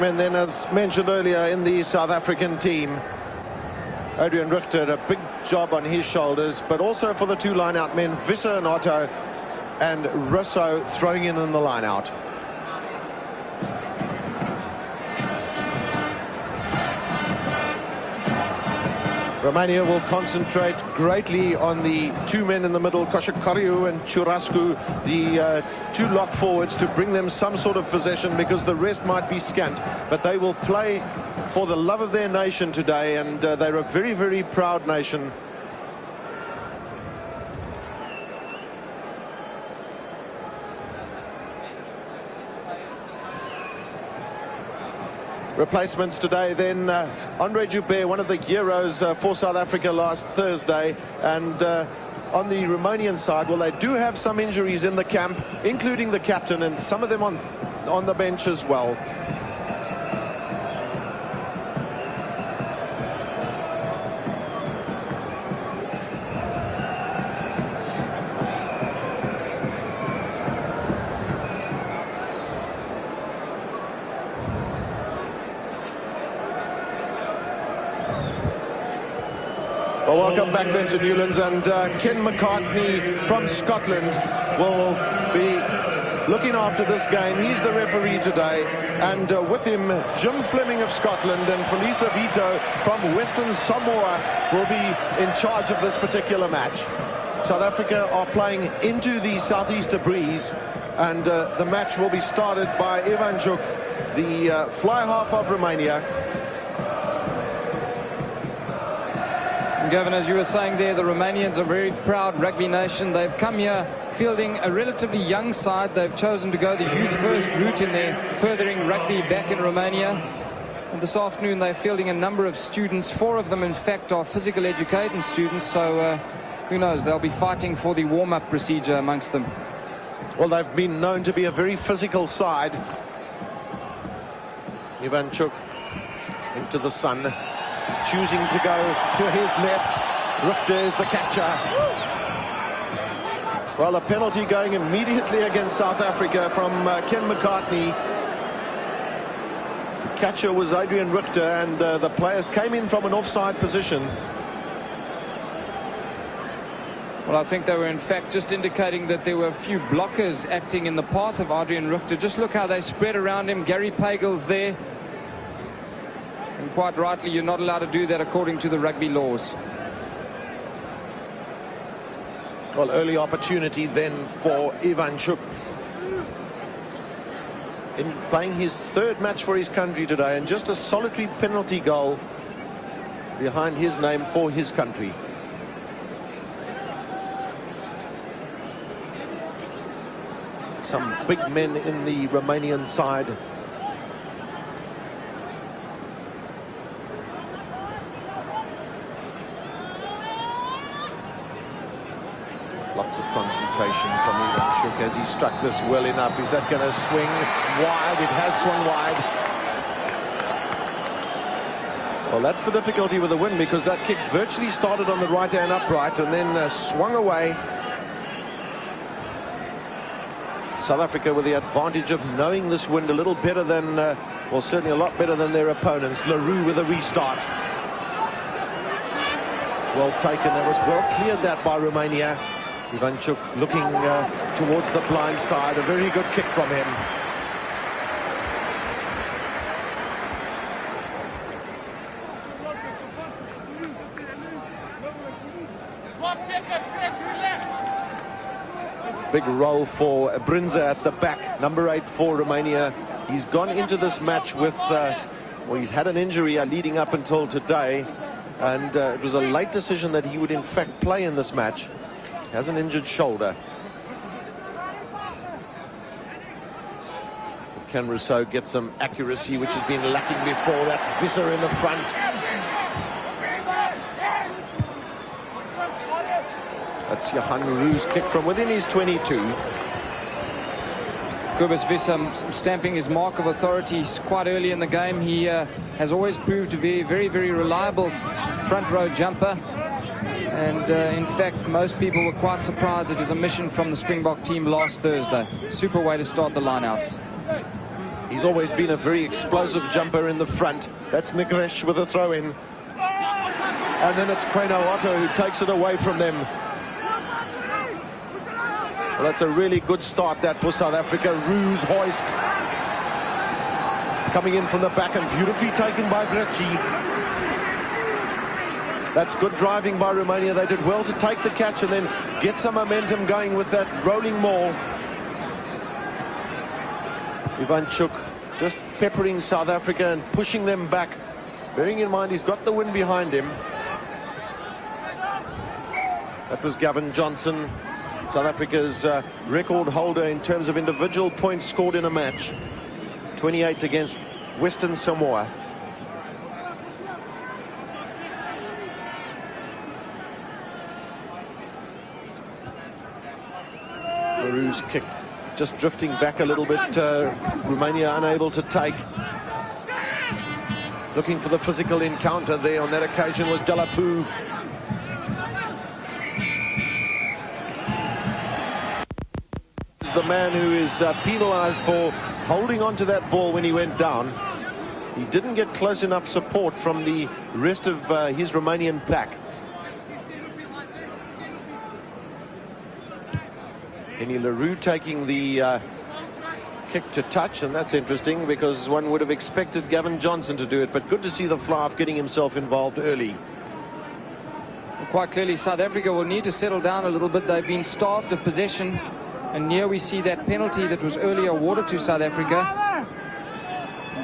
And then, as mentioned earlier, in the South African team, Adrian Richter, a big job on his shoulders, but also for the two line-out men, Visser and Otto, and Russo throwing in the line-out. Romania will concentrate greatly on the two men in the middle, Koshakariu and Churascu, the two lock forwards, to bring them some sort of possession, because the rest might be scant. But they will play for the love of their nation today, and they're a very, very proud nation. Replacements today then, Andre Joubert, one of the heroes for South Africa last Thursday, and on the Romanian side, well, they do have some injuries in the camp, including the captain, and some of them on the bench as well. Well, welcome back then to Newlands, and Ken McCartney from Scotland will be looking after this game. He's the referee today, and with him, Jim Fleming of Scotland and Felisa Vito from Western Samoa will be in charge of this particular match. South Africa are playing into the southeaster breeze, and the match will be started by Ivanchuk, the fly half of Romania. Gavin, as you were saying there, the Romanians are a very proud rugby nation. They've come here fielding a relatively young side. They've chosen to go the youth first route in their furthering rugby back in Romania. And this afternoon they're fielding a number of students. 4 of them, in fact, are physical education students. So who knows, they'll be fighting for the warm-up procedure amongst them. Well, they've been known to be a very physical side. Ivanchuk into the sun, choosing to go to his left. Richter is the catcher. Well, a penalty going immediately against South Africa from Ken McCartney. Catcher was Adrian Richter, and the players came in from an offside position. Well, I think they were in fact just indicating that there were a few blockers acting in the path of Adrian Richter. Just look how they spread around him. Gary Pagel's there. And quite rightly, you're not allowed to do that according to the rugby laws. Well, early opportunity then for Ivanchuk, in playing his 3rd match for his country today, and just a solitary penalty goal behind his name for his country. Some big men in the Romanian side. Lots of concentration from Ivanchuk as he struck this well enough. Is that going to swing wide? It has swung wide. Well, that's the difficulty with the wind, because that kick virtually started on the right-hand upright and then swung away. South Africa with the advantage of knowing this wind a little better than, well, certainly a lot better than their opponents. Leroux with a restart. Well taken. That was well cleared, that by Romania. Ivanchuk looking towards the blind side. A very good kick from him. Big role for Brinza at the back, number 8 for Romania. He's gone into this match with, well, he's had an injury leading up until today, and it was a late decision that he would in fact play in this match. He has an injured shoulder. Can Rousseau get some accuracy, which has been lacking before? That's Visser in the front. That's Johan Roux' kick from within his 22. Kobus Visser stamping his mark of authority quite early in the game. He has always proved to be a very, very reliable front row jumper. And in fact, most people were quite surprised at his omission from the Springbok team last Thursday. Super way to start the lineouts. He's He's always been a very explosive jumper in the front. That's Nigresh with a throw-in. And then it's Queno Otto who takes it away from them. Well, that's a really good start, that, for South Africa. Roos hoist. Coming in from the back and beautifully taken by Brechi. That's good driving by Romania. They did well to take the catch and then get some momentum going with that rolling maul. Ivanchuk just peppering South Africa and pushing them back. Bearing in mind he's got the wind behind him. That was Gavin Johnson, South Africa's record holder in terms of individual points scored in a match. 28 against Western Samoa. Leroux's kick just drifting back a little bit. Romania unable to take. Looking for the physical encounter there on that occasion was Delapu. The man who is penalized for holding on to that ball when he went down. He didn't get close enough support from the rest of his Romanian pack. Henny Leroux taking the kick to touch, and that's interesting because one would have expected Gavin Johnson to do it, but good to see the fly-off getting himself involved early. Quite clearly South Africa will need to settle down a little bit. They've been starved of possession, and here we see that penalty that was earlier awarded to South Africa.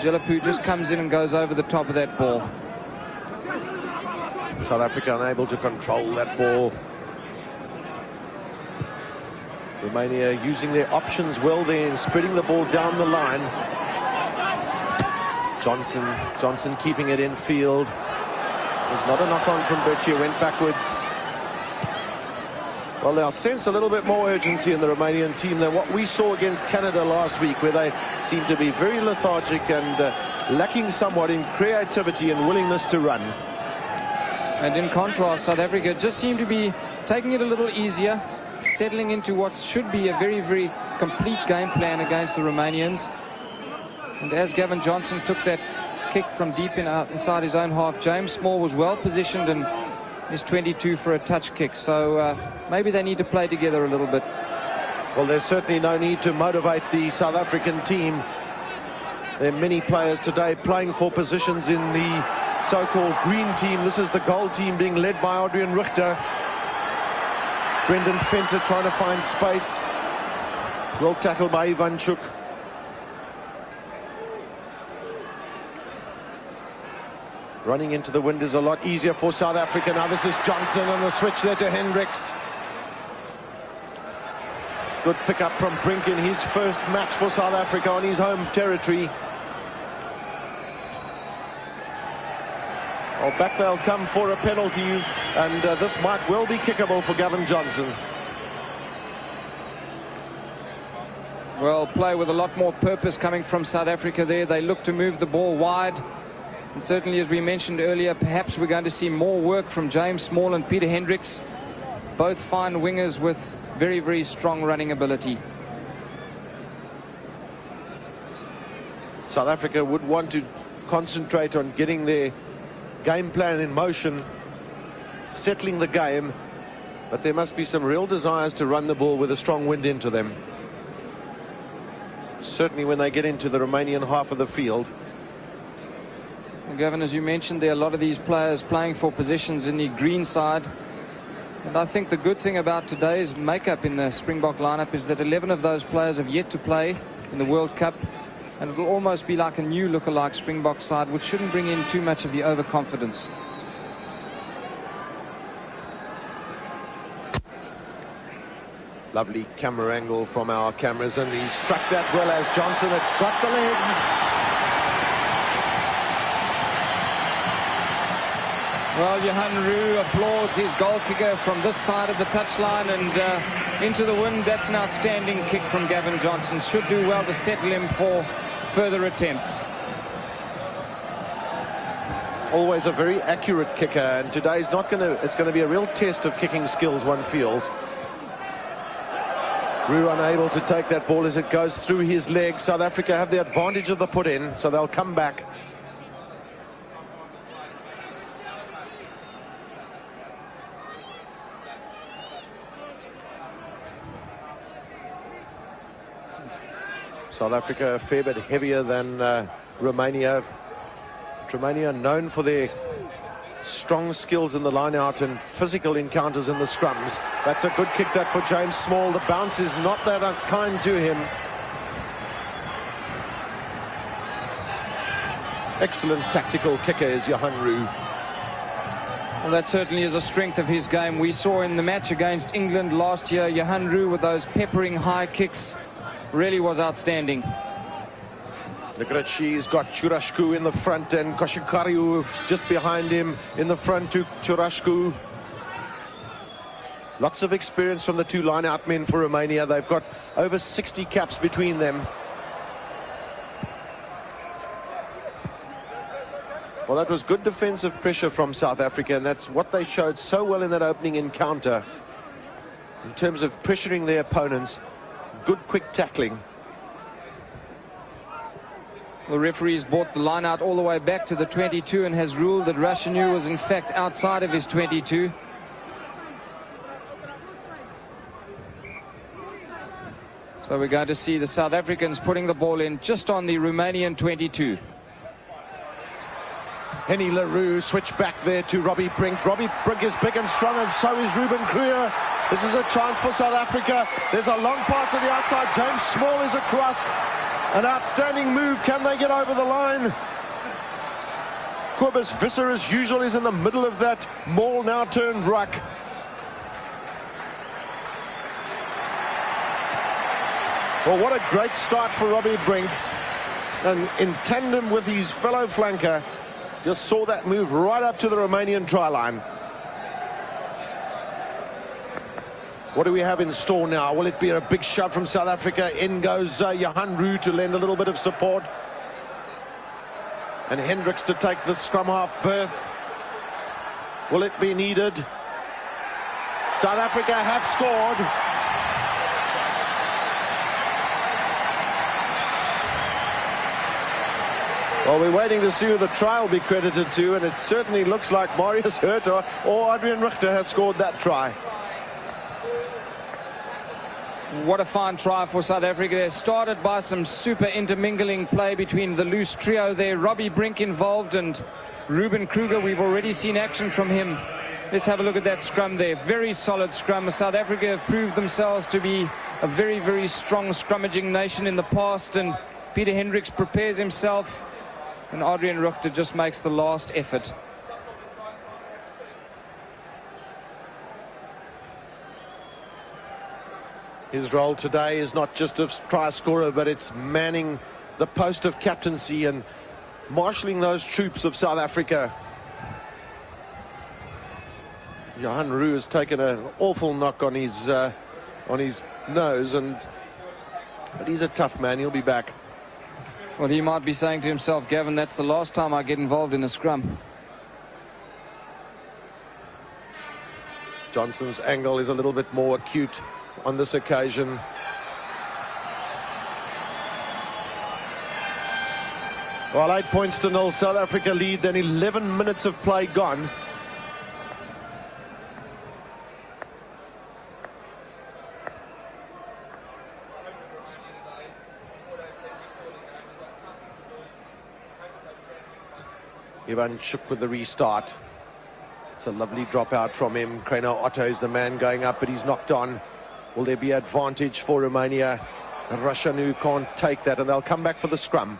Delapu just comes in and goes over the top of that ball. South Africa unable to control that ball. Romania using their options well there and spreading the ball down the line. Johnson keeping it in field. There's not a knock-on from Bertia, went backwards. Well, they'll sense a little bit more urgency in the Romanian team than what we saw against Canada last week, where they seemed to be very lethargic and lacking somewhat in creativity and willingness to run. And in contrast, South Africa just seemed to be taking it a little easier, settling into what should be a very, very complete game plan against the Romanians. And as Gavin Johnson took that kick from deep inside his own half, James Small was well positioned and is 22 for a touch kick. So maybe they need to play together a little bit. Well, there's certainly no need to motivate the South African team. There are many players today playing for positions in the so-called green team. This is the gold team being led by Adrian Richter. Brendan Fenter trying to find space. Well tackled by Ivanchuk. Running into the wind is a lot easier for South Africa. Now this is Johnson on the switch there to Hendricks. Good pickup from Brink in his first match for South Africa on his home territory. Well, back they'll come for a penalty, and this might well be kickable for Gavin Johnson. Well, play with a lot more purpose coming from South Africa there. They look to move the ball wide. And certainly, as we mentioned earlier, perhaps we're going to see more work from James Small and Peter Hendricks. Both fine wingers with very, very strong running ability. South Africa would want to concentrate on getting their game plan in motion, settling the game, but there must be some real desires to run the ball with a strong wind into them. Certainly when they get into the Romanian half of the field. Well, Gavin, as you mentioned, there are a lot of these players playing for positions in the green side. And I think the good thing about today's makeup in the Springbok lineup is that 11 of those players have yet to play in the World Cup. And it'll almost be like a new lookalike Springbok side, which shouldn't bring in too much of the overconfidence. Lovely camera angle from our cameras, and he struck that well as Johnson. It's got the legs. Well, Johan Roux applauds his goal kicker from this side of the touchline and into the wind. That's an outstanding kick from Gavin Johnson. Should do well to settle him for further attempts. Always a very accurate kicker, and today's not going to. It's going to be a real test of kicking skills, one feels. Rue unable to take that ball as it goes through his legs. South Africa have the advantage of the put-in, so they'll come back. South Africa a fair bit heavier than Romania. Romania known for their strong skills in the line-out and physical encounters in the scrums. That's a good kick that for James Small. The bounce is not that unkind to him. Excellent tactical kicker is Johan Rue. Well, that certainly is a strength of his game. We saw in the match against England last year, Johan Rue with those peppering high kicks really was outstanding. Negrechi's got Churashku in the front and Koshikariu just behind him in the front to Churashku. Lots of experience from the two line-out men for Romania. They've got over 60 caps between them. Well, that was good defensive pressure from South Africa, and that's what they showed so well in that opening encounter. In terms of pressuring their opponents, good quick tackling. The referee's brought the line out all the way back to the 22 and has ruled that Rashanu was in fact outside of his 22. So we're going to see the South Africans putting the ball in just on the Romanian 22. Henny LaRue switch back there to Robbie Brink. Robbie Brink is big and strong, and so is Ruben Kruger. This is a chance for South Africa. There's a long pass to the outside. James Small is across. An outstanding move. Can they get over the line? Kobus Visser, as usual, is in the middle of that maul, now turned ruck. Well, what a great start for Robbie Brink. And in tandem with his fellow flanker, just saw that move right up to the Romanian try line. What do we have in store now? Will it be a big shot from South Africa? In goes Johan Rue to lend a little bit of support. And Hendricks to take the scrum half berth. Will it be needed? South Africa have scored. Well, we're waiting to see who the try will be credited to, and it certainly looks like Marius Herter or Adrian Richter has scored that try. What a fine try for South Africa. They started by some super intermingling play between the loose trio there. Robbie Brink involved and Ruben Kruger. We've already seen action from him. Let's have a look at that scrum there. Very solid scrum. South Africa have proved themselves to be a very, very strong scrummaging nation in the past, and Peter Hendricks prepares himself, and Adrian Richter just makes the last effort. His role today is not just a try scorer, but it's manning the post of captaincy and marshalling those troops of South Africa. Johan Rue has taken an awful knock on his nose, but he's a tough man. He'll be back. Well, he might be saying to himself, Gavin, that's the last time I get involved in a scrum. Johnson's angle is a little bit more acute on this occasion. Well, 8 points to 0. South Africa lead, then 11 minutes of play gone. Ivan Chuk with the restart. It's a lovely drop out from him. Kreno Otto is the man going up, but he's knocked on. Will there be advantage for Romania? Rashanu can't take that, and they'll come back for the scrum.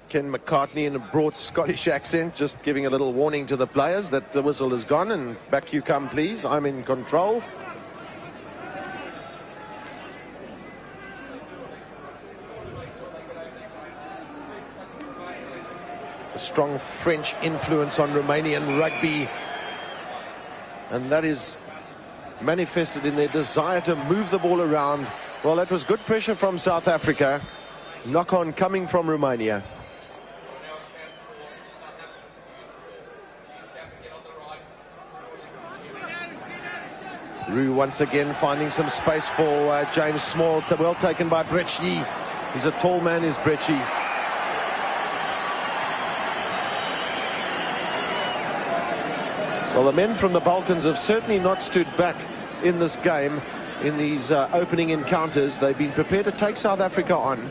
Ken McCartney in a broad Scottish accent, just giving a little warning to the players that the whistle is gone, and back you come, please. I'm in control. Strong French influence on Romanian rugby, and that is manifested in their desire to move the ball around. Well, that was good pressure from South Africa. Knock on coming from Romania. Rue once again finding some space for James Small. Well taken by Brecci. He's a tall man, is Brecci. Well, the men from the Balkans have certainly not stood back in this game, in these opening encounters. They've been prepared to take South Africa on.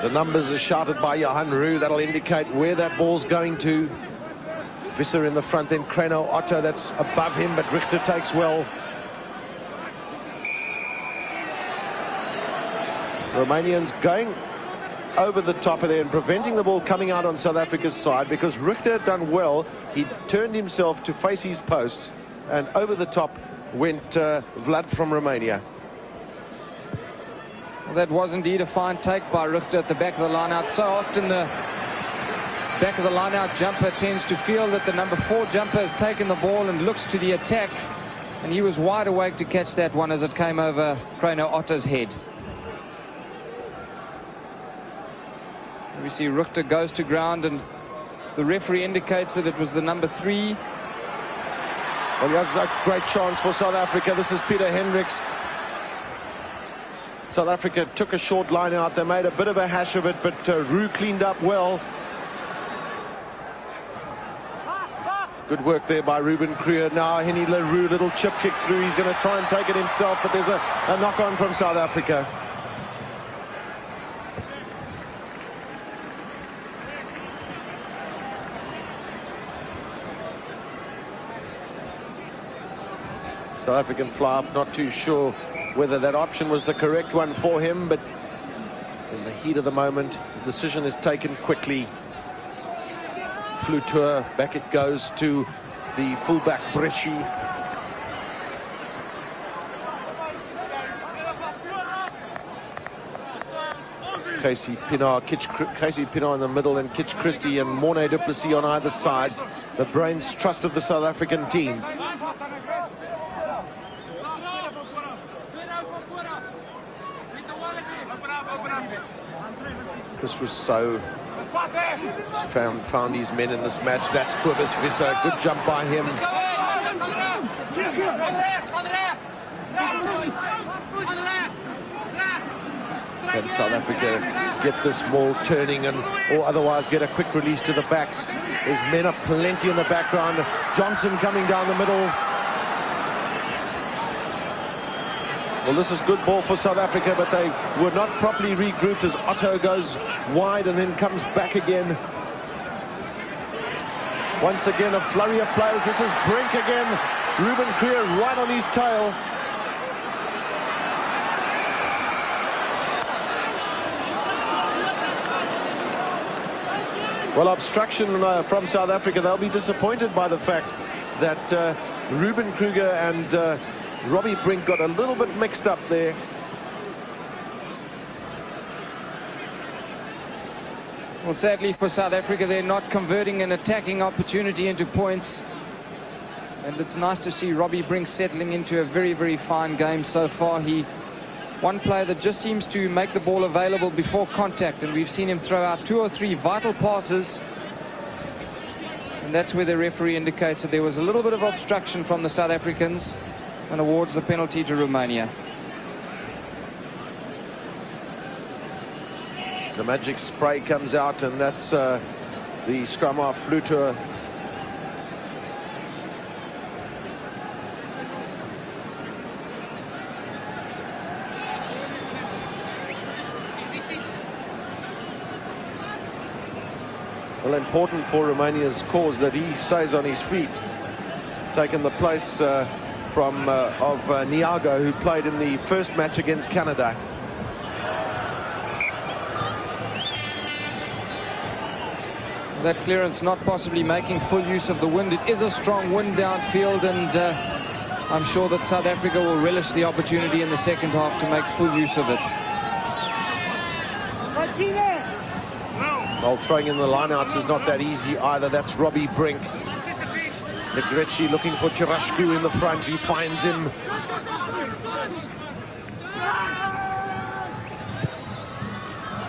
The numbers are shouted by Johan Rue. That'll indicate where that ball's going to. Visser in the front, then Kreno Otto, that's above him, but Richter takes well. Romanians going over the top of there and preventing the ball coming out on South Africa's side, because Richter had done well. He turned himself to face his post, and over the top went Vlad from Romania. Well, that was indeed a fine take by Richter at the back of the line-out. So often the back of the line-out jumper tends to feel that the number 4 jumper has taken the ball and looks to the attack, and he was wide awake to catch that one as it came over Kreno Otto's head. We see Richter goes to ground, and the referee indicates that it was the number 3. Well, that's a great chance for South Africa. This is Peter Hendricks. South Africa took a short line out. They made a bit of a hash of it, but Rue cleaned up well. Good work there by Ruben Kruger. Now Henny LaRue, little chip kick through. He's going to try and take it himself, but there's a knock-on from South Africa. South African fly-up, not too sure whether that option was the correct one for him, but in the heat of the moment, the decision is taken quickly. Flutur, back it goes to the fullback Brecci. Casey Pienaar in the middle, and Kitch Christie and Morne du Plessis on either sides. The brains trust of the South African team. Chris Rousseau found his men in this match. That's Cobus Visser. Good jump by him. Can South Africa get this ball turning, or otherwise get a quick release to the backs? There's men up plenty in the background. Johnson coming down the middle. Well, this is good ball for South Africa, but they were not properly regrouped as Otto goes wide and then comes back again. Once again, a flurry of players. This is Brink again. Ruben Kruger right on his tail. Well, obstruction from South Africa. They'll be disappointed by the fact that Ruben Kruger and Robbie Brink got a little bit mixed up there. Well, sadly for South Africa, they're not converting an attacking opportunity into points. And it's nice to see Robbie Brink settling into a very, very fine game so far. One player that just seems to make the ball available before contact, and we've seen him throw out 2 or 3 vital passes. And that's where the referee indicates that there was a little bit of obstruction from the South Africans, and awards the penalty to Romania. The magic spray comes out, and that's the scrum half Flutur. Well, important for Romania's cause that he stays on his feet, taking the place of Niago, who played in the first match against Canada. That clearance not possibly making full use of the wind. It is a strong wind downfield, and I'm sure that South Africa will relish the opportunity in the second half to make full use of it. Well, throwing in the lineouts is not that easy either. That's Robbie Brink. Negretti looking for Chirashku in the front. He finds him.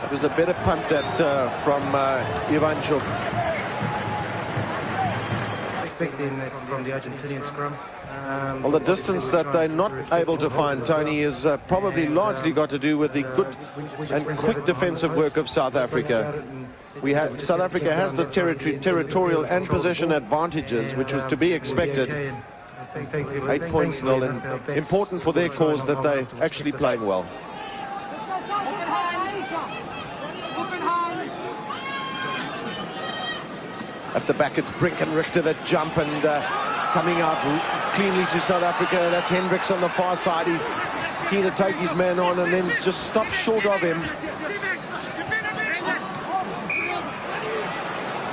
It was a better punt that from Ivanchuk. Expecting from the Argentinian scrum. Well, the distance that they're not able to find, Tony, is probably largely got to do with the good and quick defensive work of South Africa. South Africa has the territorial and possession advantages, which was to be expected. 8 points nil, and important for their cause that they're actually playing well. At the back, it's Brink and Richter that jump, and coming out cleanly to South Africa. That's Hendricks on the far side. He's keen to take his man on and then just stop short of him.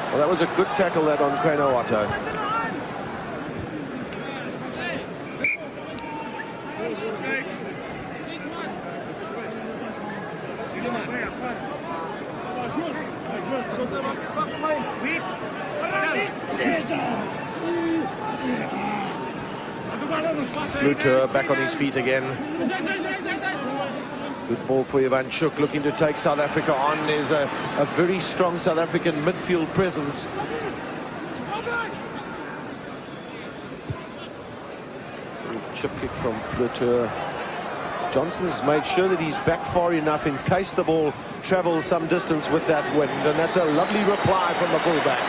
Well, that was a good tackle that on Queno Otto. Fluter back on his feet again. Good ball for Ivanchuk, looking to take South Africa on. There's a very strong South African midfield presence. Chip kick from Fluter. Johnson's made sure that he's back far enough in case the ball travels some distance with that wind, and that's a lovely reply from the fullback.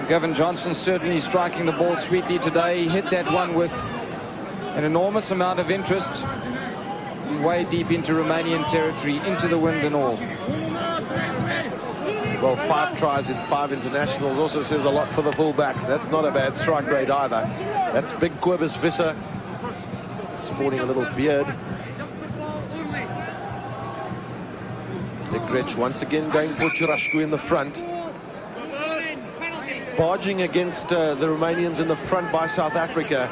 Gavin Johnson certainly striking the ball sweetly today. He hit that one with an enormous amount of interest, way deep into Romanian territory, into the wind and all. Well, 5 tries in 5 internationals also says a lot for the fullback. That's not a bad strike rate either. That's big Cobus Visser, sporting a little beard. De Gretsch once again going for Churashku in the front. Barging against the Romanians in the front by South Africa.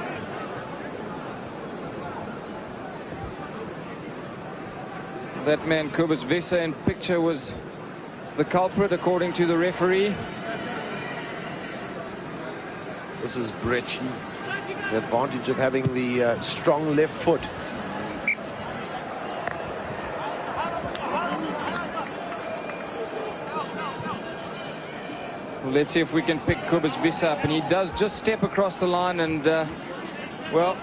That man, Cobus Visser, in picture was the culprit, according to the referee. This is Brecci. The advantage of having the strong left foot. Well, let's see if we can pick Cobus Visser up, and he does just step across the line and, well,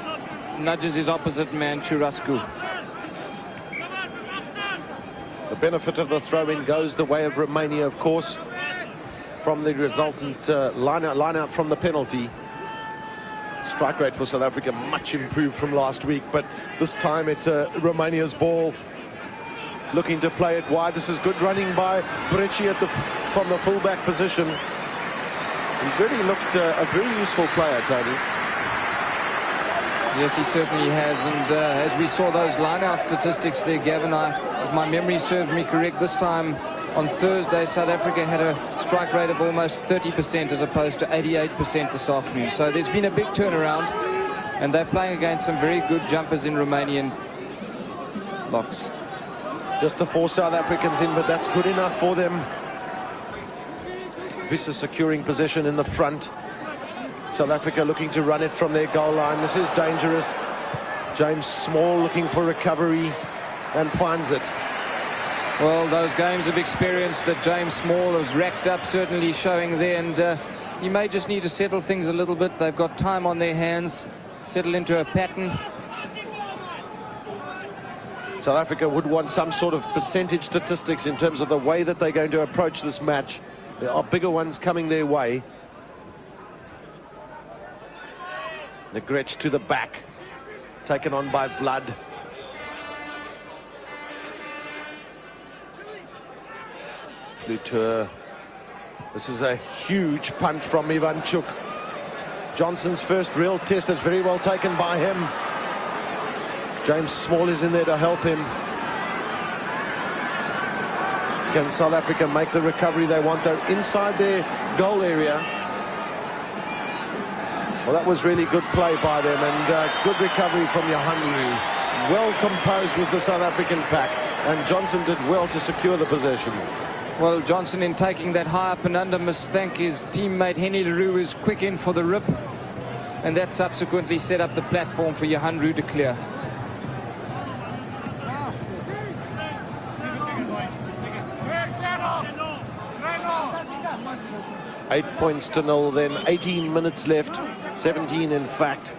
nudges his opposite man, Churashku. The benefit of the throw-in goes the way of Romania, of course, from the resultant line out from the penalty. Strike rate for South Africa much improved from last week, but this time it's Romania's ball, looking to play it wide. This is good running by Brecci from the fullback position. He's really looked a very useful player, Tony. Yes, he certainly has, and as we saw those line-out statistics there, Gavin, if my memory serves me correct, this time on Thursday, South Africa had a strike rate of almost 30% as opposed to 88% this afternoon. So there's been a big turnaround, and they're playing against some very good jumpers in Romanian locks. Just the 4 South Africans in, but that's good enough for them. Visser securing possession in the front. South Africa looking to run it from their goal line. This is dangerous. James Small looking for recovery and finds it. Well, those games of experience that James Small has racked up certainly showing there, and he may just need to settle things a little bit. They've got time on their hands, settle into a pattern. South Africa would want some sort of percentage statistics in terms of the way that they're going to approach this match. There are bigger ones coming their way. De Gretsch to the back, taken on by Blood. Fluter. This is a huge punt from Ivanchuk. Johnson's first real test is very well taken by him. James Small is in there to help him. Can South Africa make the recovery they want? They're inside their goal area. Well, that was really good play by them, and good recovery from Johanni. Well composed was the South African pack, and Johnson did well to secure the possession. Well, Johnson, in taking that high up and under, must thank his teammate Henny Leroux, who's quick in for the rip. And that subsequently set up the platform for Johan Roux to clear. Eight points to 0, then 18 minutes left, 17 in fact.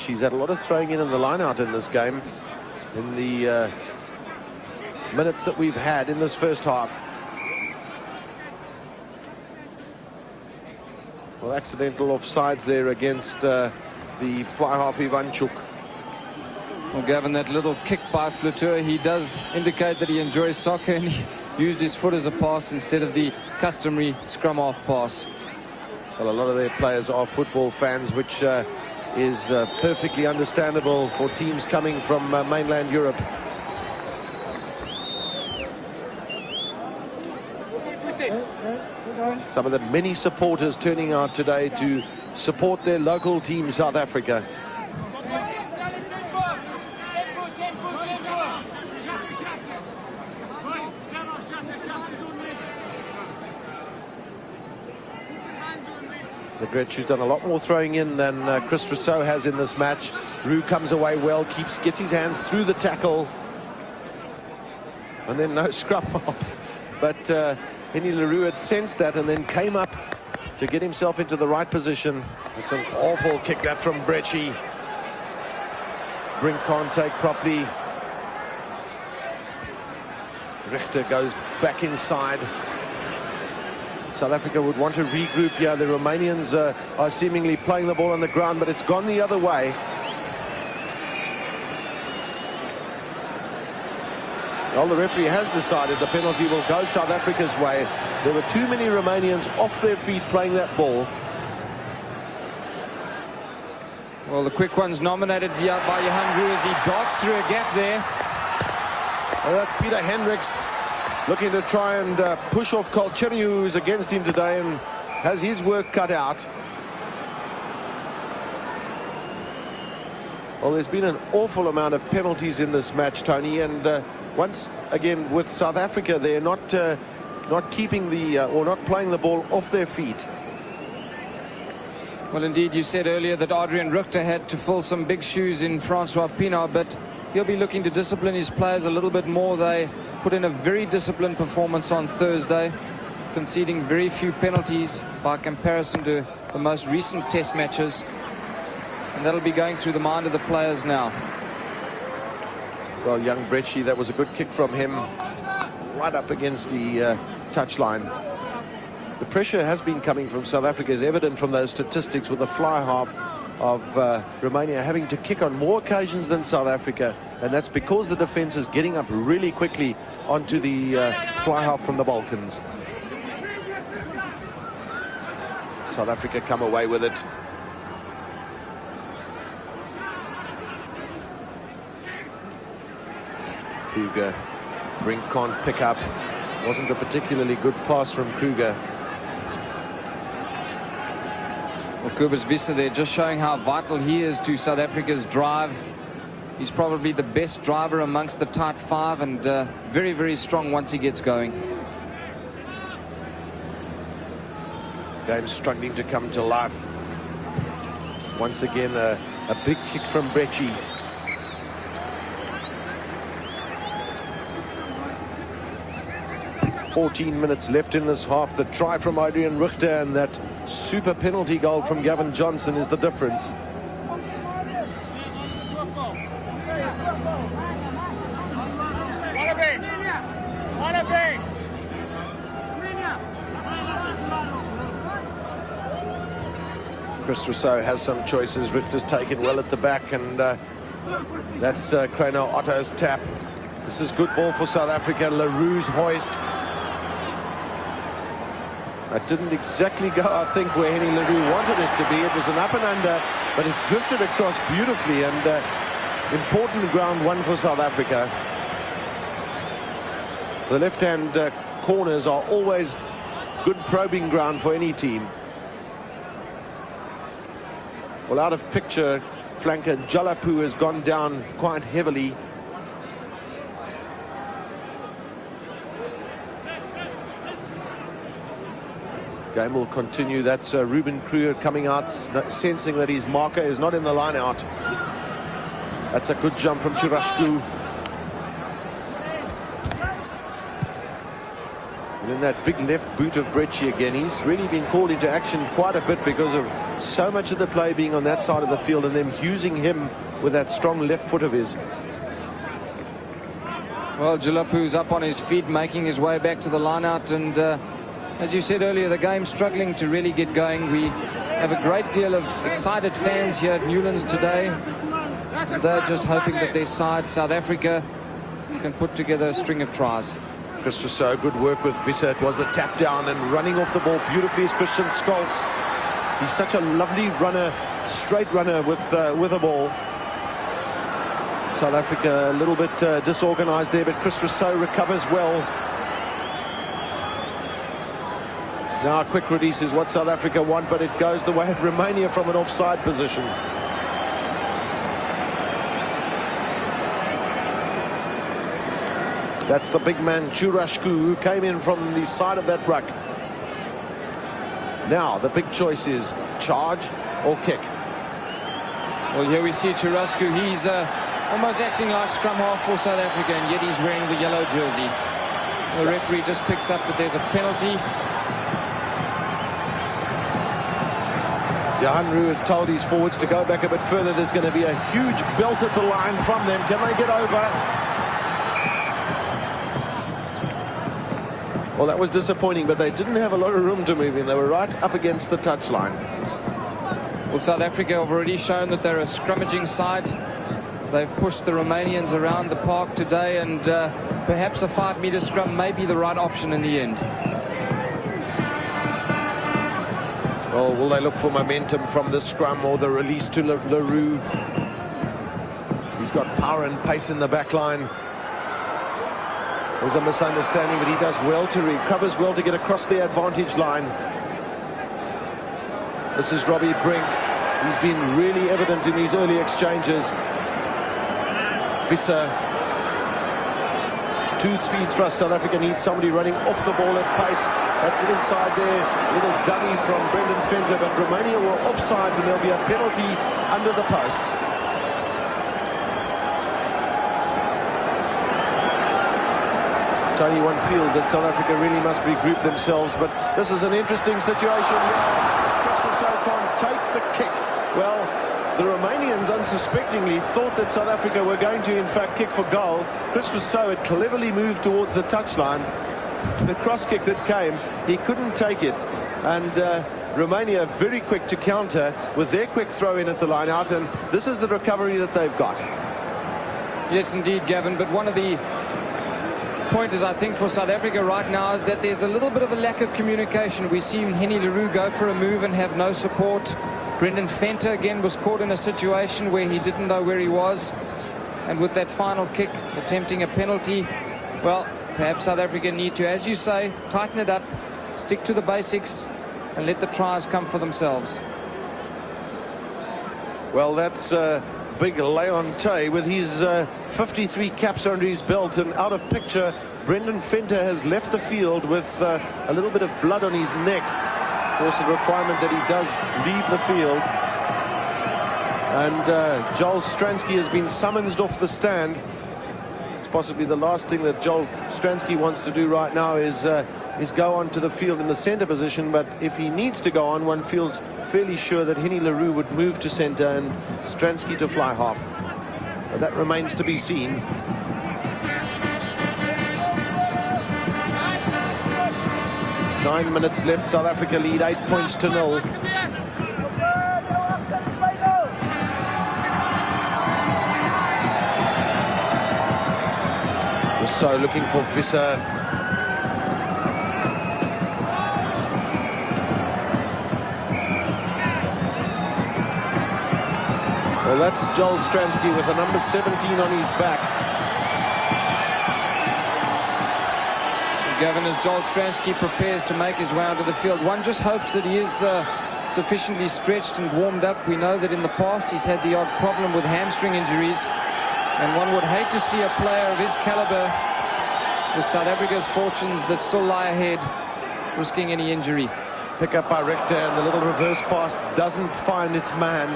She's had a lot of throwing in the line out in this game, in the minutes that we've had in this first half. Well, accidental offsides there against the fly half Ivanchuk. Well, Gavin, that little kick by Flutter, he does indicate that he enjoys soccer, and he used his foot as a pass instead of the customary scrum half pass. Well, a lot of their players are football fans, which is perfectly understandable for teams coming from mainland Europe. Some of the many supporters turning out today to support their local team, South Africa. Who's done a lot more throwing in than Chris Rousseau has in this match. Roux comes away well, gets his hands through the tackle, and then no scrum off. But Henny Leroux had sensed that and then came up to get himself into the right position. It's an awful kick that from Brecci. Brink can't take properly. Richter goes back inside. South Africa would want to regroup here. The Romanians are seemingly playing the ball on the ground, but it's gone the other way. Well, the referee has decided the penalty will go South Africa's way. There were too many Romanians off their feet playing that ball. Well, the quick one's nominated by Johan Roux as he darts through a gap there. Well, that's Peter Hendricks looking to try and push off Colcheriu, who's against him today and has his work cut out. Well, there's been an awful amount of penalties in this match, Tony, and once again with South Africa, they're not keeping the or not playing the ball off their feet. Well, indeed, you said earlier that Adrian Richter had to fill some big shoes in Francois Pienaar, but he'll be looking to discipline his players a little bit more. They put in a very disciplined performance on Thursday, conceding very few penalties by comparison to the most recent test matches. And that'll be going through the mind of the players now. Well, young Brecci, that was a good kick from him, right up against the touchline. The pressure has been coming from South Africa, is evident from those statistics, with the fly half of Romania having to kick on more occasions than South Africa, and that's because the defense is getting up really quickly onto the fly half from the Balkans. South Africa come away with it. Kruger, Brink can't pick up. Wasn't a particularly good pass from Kruger. Well, Kobus Visser there just showing how vital he is to South Africa's drive. He's probably the best driver amongst the tight five, and very, very strong once he gets going. Game's struggling to come to life. Once again, a big kick from Brecci. .14 minutes left in this half. The try from Adrian Richter and that super penalty goal from Gavin Johnson is the difference. Chris Rousseau has some choices. Richter's taken well at the back, and that's Krano Otto's tap. This is good ball for South Africa. Leroux's hoist. It didn't exactly go, I think, where Henny Leroux wanted it to be. It was an up and under, but it drifted across beautifully, and important ground one for South Africa. The left-hand corners are always good probing ground for any team. Well, out of picture, flanker Jalapu has gone down quite heavily. Game will continue. That's Ruben Kruger coming out, sensing that his marker is not in the line out. That's a good jump from Churashku. And then that big left boot of Brecci again. He's really been called into action quite a bit because of so much of the play being on that side of the field and them using him with that strong left foot of his. Well, Jalapu's up on his feet, making his way back to the line-out, and as you said earlier, the game's struggling to really get going. We have a great deal of excited fans here at Newlands today. They're just hoping that their side, South Africa, can put together a string of tries. Chris Rousseau, good work with Visser. It was the tap down, and running off the ball beautifully is Christian Scholz. He's such a lovely runner, straight runner with the ball. South Africa a little bit disorganized there, but Chris Rousseau recovers well. Now a quick release is what South Africa want, but it goes the way of Romania from an offside position. That's the big man Churashku, who came in from the side of that ruck. Now the big choice is charge or kick. Well, here we see Churashku. He's almost acting like scrum half for South Africa, and yet he's wearing the yellow jersey. The referee just picks up that there's a penalty. Johan Roux has told his forwards to go back a bit further. There's going to be a huge belt at the line from them. Can they get over? Well, that was disappointing, but they didn't have a lot of room to move in. They were right up against the touchline. Well, South Africa have already shown that they're a scrummaging side. They've pushed the Romanians around the park today, and perhaps a 5-meter scrum may be the right option in the end. Well, will they look for momentum from the scrum or the release to Leroux? He's got power and pace in the back line. There's a misunderstanding, but he does well to recovers well to get across the advantage line. This is Robbie Brink. He's been really evident in these early exchanges. Visser, 2-3 thrust. South Africa needs somebody running off the ball at pace. That's inside there. Little dummy from Brendan Venter, but Romania were offsides, and there'll be a penalty under the posts. Tony, one feels that South Africa really must regroup themselves, but this is an interesting situation. Chris Rousseau can't take the kick. Well, the Romanians unsuspectingly thought that South Africa were going to in fact kick for goal. Chris Rousseau had cleverly moved towards the touchline. The cross kick that came, he couldn't take it, and Romania very quick to counter with their quick throw in at the line out, and this is the recovery that they've got. Yes, indeed, Gavin, but one of the pointers, I think, for South Africa right now is that there's a little bit of a lack of communication. We've seen Henny Leroux go for a move and have no support. Brendan Venter again was caught in a situation where he didn't know where he was, and with that final kick attempting a penalty, well, perhaps South Africa need to, as you say, tighten it up, stick to the basics, and let the tries come for themselves. Well, that's big Leonte with his 53 caps under his belt, and out of picture, Brendan Venter has left the field with a little bit of blood on his neck. Of course, a requirement that he does leave the field. And Joel Stransky has been summoned off the stand. It's possibly the last thing that Joel Stransky wants to do right now is go onto the field in the center position, but if he needs to go on, one feels fairly sure that Henny Leroux would move to center and Stransky to fly half. But that remains to be seen. Nine minutes left. South Africa lead 8 points to 0. So looking for Visser. Well, that's Joel Stransky with a number 17 on his back. Gavin, as Joel Stransky prepares to make his way onto the field, one just hopes that he is sufficiently stretched and warmed up. We know that in the past he's had the odd problem with hamstring injuries, and one would hate to see a player of his caliber, with South Africa's fortunes that still lie ahead, risking any injury. Pick up by Richter, and the little reverse pass doesn't find its man.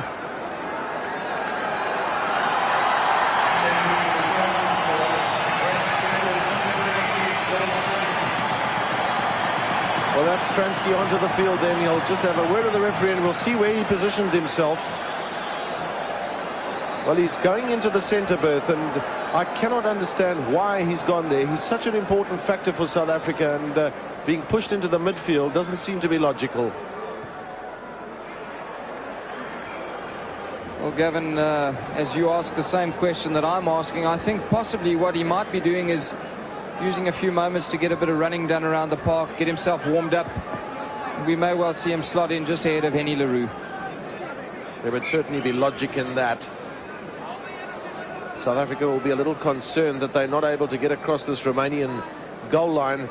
Well, that's Stransky onto the field. Then he'll just have a word with the referee and we'll see where he positions himself. Well, he's going into the centre berth, and I cannot understand why he's gone there. He's such an important factor for South Africa, and being pushed into the midfield doesn't seem to be logical. Well, Gavin, as you ask the same question that I'm asking, I think possibly what he might be doing is using a few moments to get a bit of running done around the park, get himself warmed up. We may well see him slot in just ahead of Henny le Roux. There would certainly be logic in that. South Africa will be a little concerned that they're not able to get across this Romanian goal line.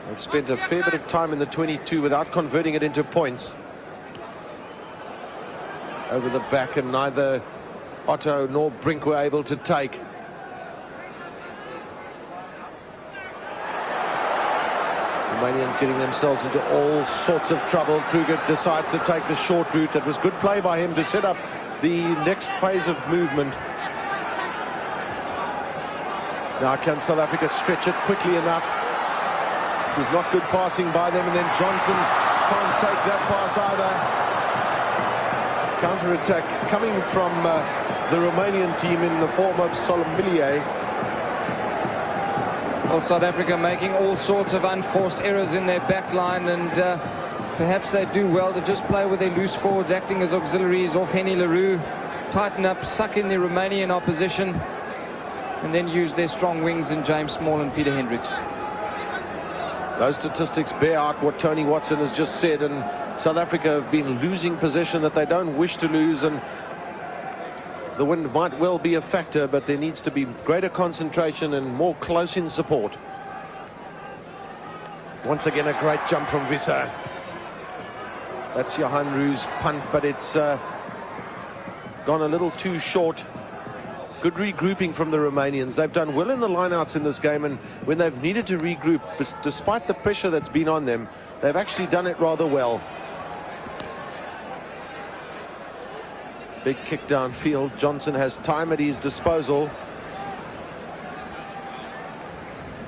They've spent a fair bit of time in the 22 without converting it into points. Over the back, and neither Otto nor Brink were able to take. Romanians getting themselves into all sorts of trouble. Kruger decides to take the short route. That was good play by him to set up the next phase of movement. Now can South Africa stretch it quickly enough? It was not good passing by them, and then Johnson can't take that pass either. Counter-attack coming from the Romanian team in the form of Solomillier. Well, South Africa making all sorts of unforced errors in their back line, and perhaps they do well to just play with their loose forwards acting as auxiliaries off Henny le Roux, tighten up, suck in the Romanian opposition, and then use their strong wings in James Small and Peter Hendricks. Those statistics bear out what Tony Watson has just said, and South Africa have been losing possession that they don't wish to lose, and the wind might well be a factor, but there needs to be greater concentration and more close-in support. Once again, a great jump from Visser. That's Johan Roux's punt, but it's gone a little too short. Good regrouping from the Romanians. They've done well in the lineouts in this game, and when they've needed to regroup, despite the pressure that's been on them, they've actually done it rather well. Big kick downfield. Johnson has time at his disposal.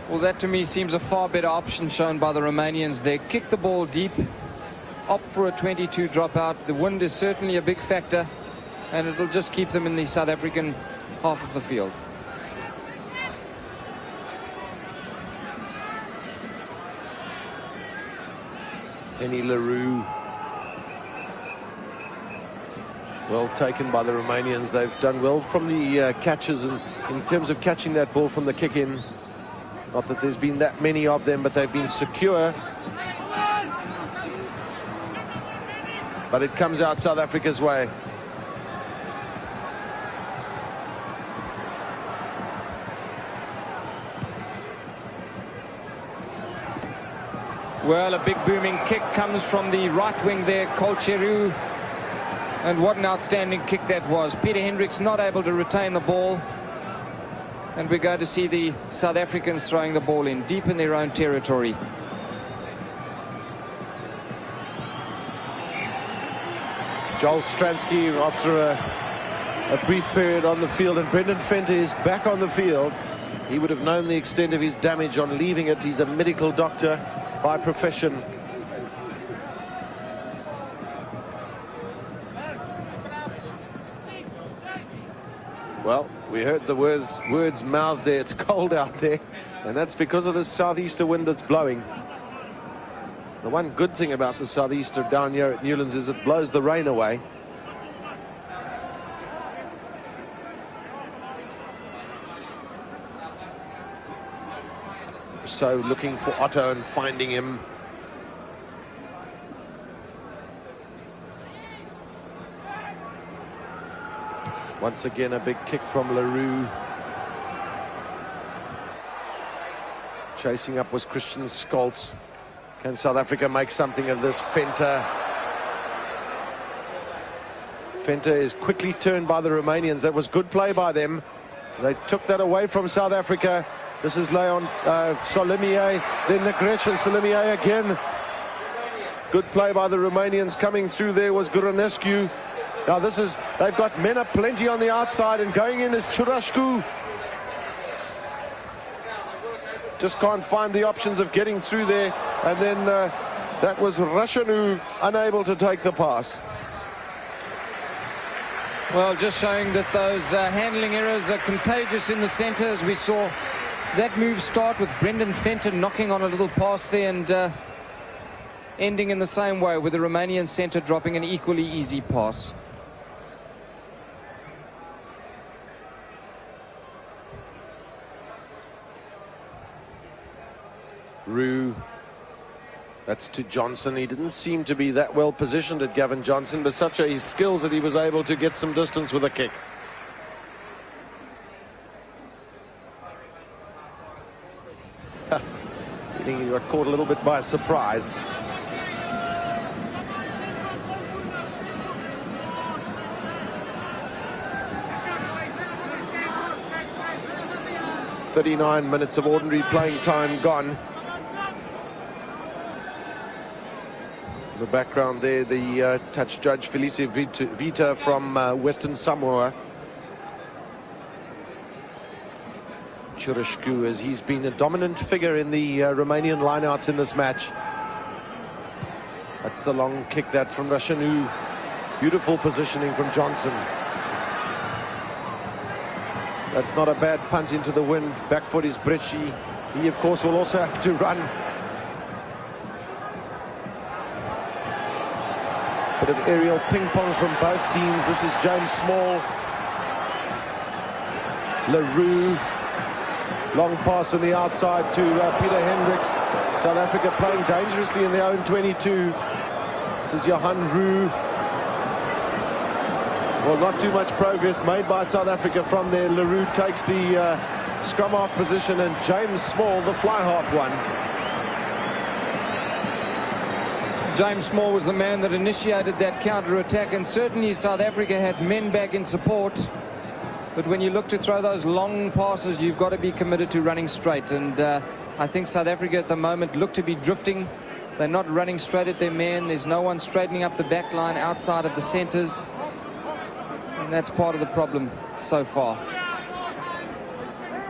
Well, that to me seems a far better option shown by the Romanians. They kick the ball deep, opt for a 22 dropout. The wind is certainly a big factor, and it'll just keep them in the South African half of the field. Henny le Roux. Well taken by the Romanians. They've done well from the catches, and in terms of catching that ball from the kick-ins. Not that there's been that many of them, but they've been secure. But it comes out South Africa's way. Well, a big booming kick comes from the right wing there, Colcheru. And what an outstanding kick that was. Peter Hendricks not able to retain the ball. And we're going to see the South Africans throwing the ball in deep in their own territory. Joel Stransky after a brief period on the field, and Brendan Venter is back on the field. He would have known the extent of his damage on leaving it. He's a medical doctor by profession. Well, we heard the words mouthed there. It's cold out there, and that's because of the southeaster wind that's blowing. The one good thing about the southeaster down here at Newlands is it blows the rain away. So looking for Otto and finding him. Once again, a big kick from le Roux. Chasing up was Christian Scholz. Can South Africa make something of this? Venter Venter is quickly turned by the Romanians. That was good play by them. They took that away from South Africa. This is Leon Solimier, then Negresh and Solimier again. Good play by the Romanians. Coming through there was Guronescu. Now they've got men aplenty on the outside, and going in is Churashku. Just can't find the options of getting through there. And then that was Rashanu, unable to take the pass. Well, just showing that those handling errors are contagious in the centre, as we saw that move start with Brendan Fenton knocking on a little pass there and ending in the same way, with the Romanian centre dropping an equally easy pass. Rue, that's to Johnson. He didn't seem to be that well positioned at Gavin Johnson, but such are his skills that he was able to get some distance with a kick. Feeling he got caught a little bit by surprise. "39 minutes of ordinary playing time gone." In the background there, the touch judge Felice Vita from Western Samoa. Churashku, as he's been a dominant figure in the Romanian lineouts in this match. That's the long kick, that from Rashanu. Beautiful positioning from Johnson. That's not a bad punt into the wind. Back foot is Brecci. He, of course, will also have to run. Bit of aerial ping-pong from both teams. This is James Small. LaRue. Long pass on the outside to Peter Hendricks. South Africa playing dangerously in their own 22. This is Johan Rue. Well, not too much progress made by South Africa from there. LaRue takes the scrum half position, and James Small, the fly half one. James Small was the man that initiated that counter-attack, and certainly South Africa had men back in support. But when you look to throw those long passes, you've got to be committed to running straight. And I think South Africa at the moment look to be drifting. They're not running straight at their man. There's no one straightening up the back line outside of the centres. And that's part of the problem so far.